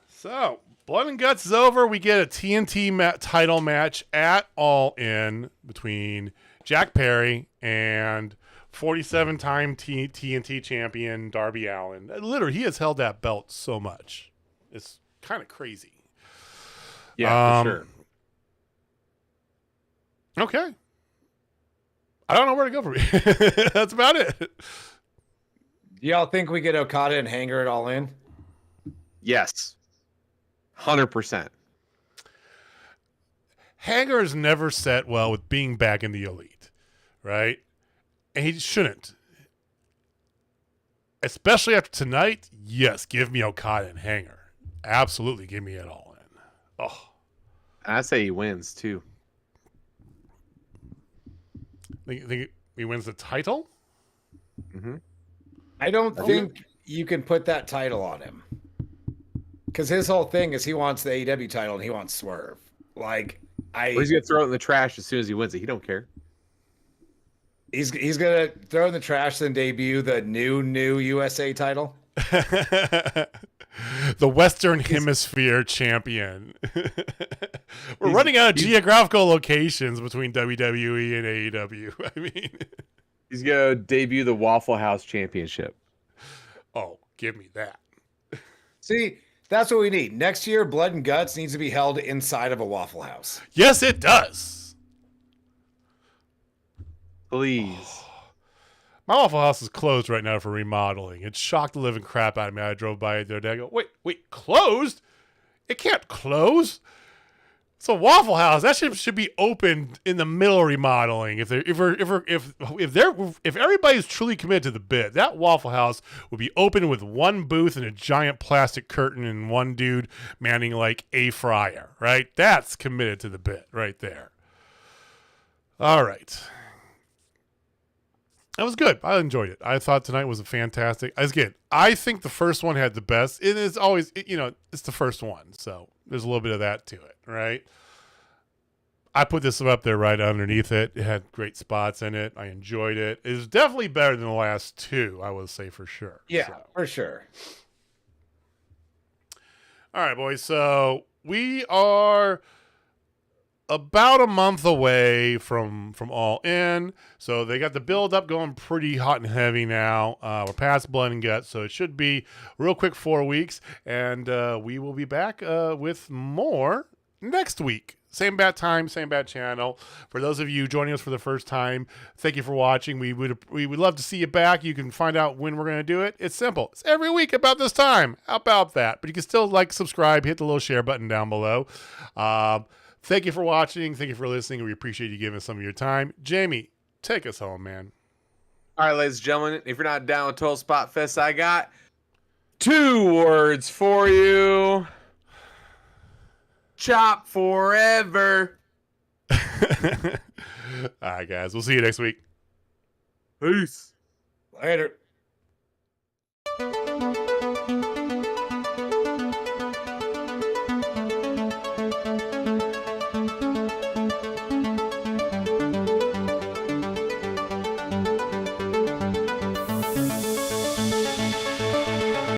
So, Blood and Guts is over. We get a TNT title match at All In between Jack Perry and 47-time TNT champion Darby Allin. Literally, he has held that belt so much. It's kind of crazy. Yeah, for sure. Okay. I don't know where to go from here. That's about it. Y'all think we get Okada and Hanger it All In? Yes. 100%. Hanger has never set well with being back in the Elite, right? And he shouldn't. Especially after tonight, yes, give me Okada and Hanger. Absolutely give me it All In. Oh. I say he wins, too. Think he wins the title? Mm-hmm. I don't think you can put that title on him. Because his whole thing is he wants the AEW title and he wants Swerve. Like, he's going to throw it in the trash as soon as he wins it. He don't care. He's going to throw in the trash and debut the new USA title. The Western Hemisphere champion. We're running out of geographical locations between WWE and AEW. I mean, he's going to debut the Waffle House Championship. Oh, give me that. See, that's what we need. Next year, Blood and Guts needs to be held inside of a Waffle House. Yes, it does. Please. My Waffle House is closed right now for remodeling. It shocked the living crap out of me. I drove by it the other day. I go, wait, closed? It can't close. It's a Waffle House. That should be open in the middle of remodeling. If everybody's truly committed to the bid, that Waffle House would be open with one booth and a giant plastic curtain and one dude manning like a fryer. Right? That's committed to the bid right there. All right. That was good. I enjoyed it. I thought tonight was a fantastic. Again, I think the first one had the best. It is always, it's the first one. So there's a little bit of that to it, right? I put this up there right underneath it. It had great spots in it. I enjoyed it. It was definitely better than the last two, I would say for sure. Yeah, so. for sure. All right, boys. So we are about a month away from All In. So they got the build up going pretty hot and heavy now. We're past Blood and Guts, so it should be real quick 4 weeks, and we will be back with more next week. Same bat time, same bat channel. For those of you joining us for the first time, thank you for watching. We would love to see you back. You can find out when we're going to do it. It's simple. It's every week about this time. How about that? But you can still subscribe, hit the little share button down below. Thank you for watching. Thank you for listening. We appreciate you giving us some of your time. Jamie, take us home, man. All right, ladies and gentlemen, if you're not down with Total Spotfest, I got 2 words for you. Chop forever. All right, guys. We'll see you next week. Peace. Later.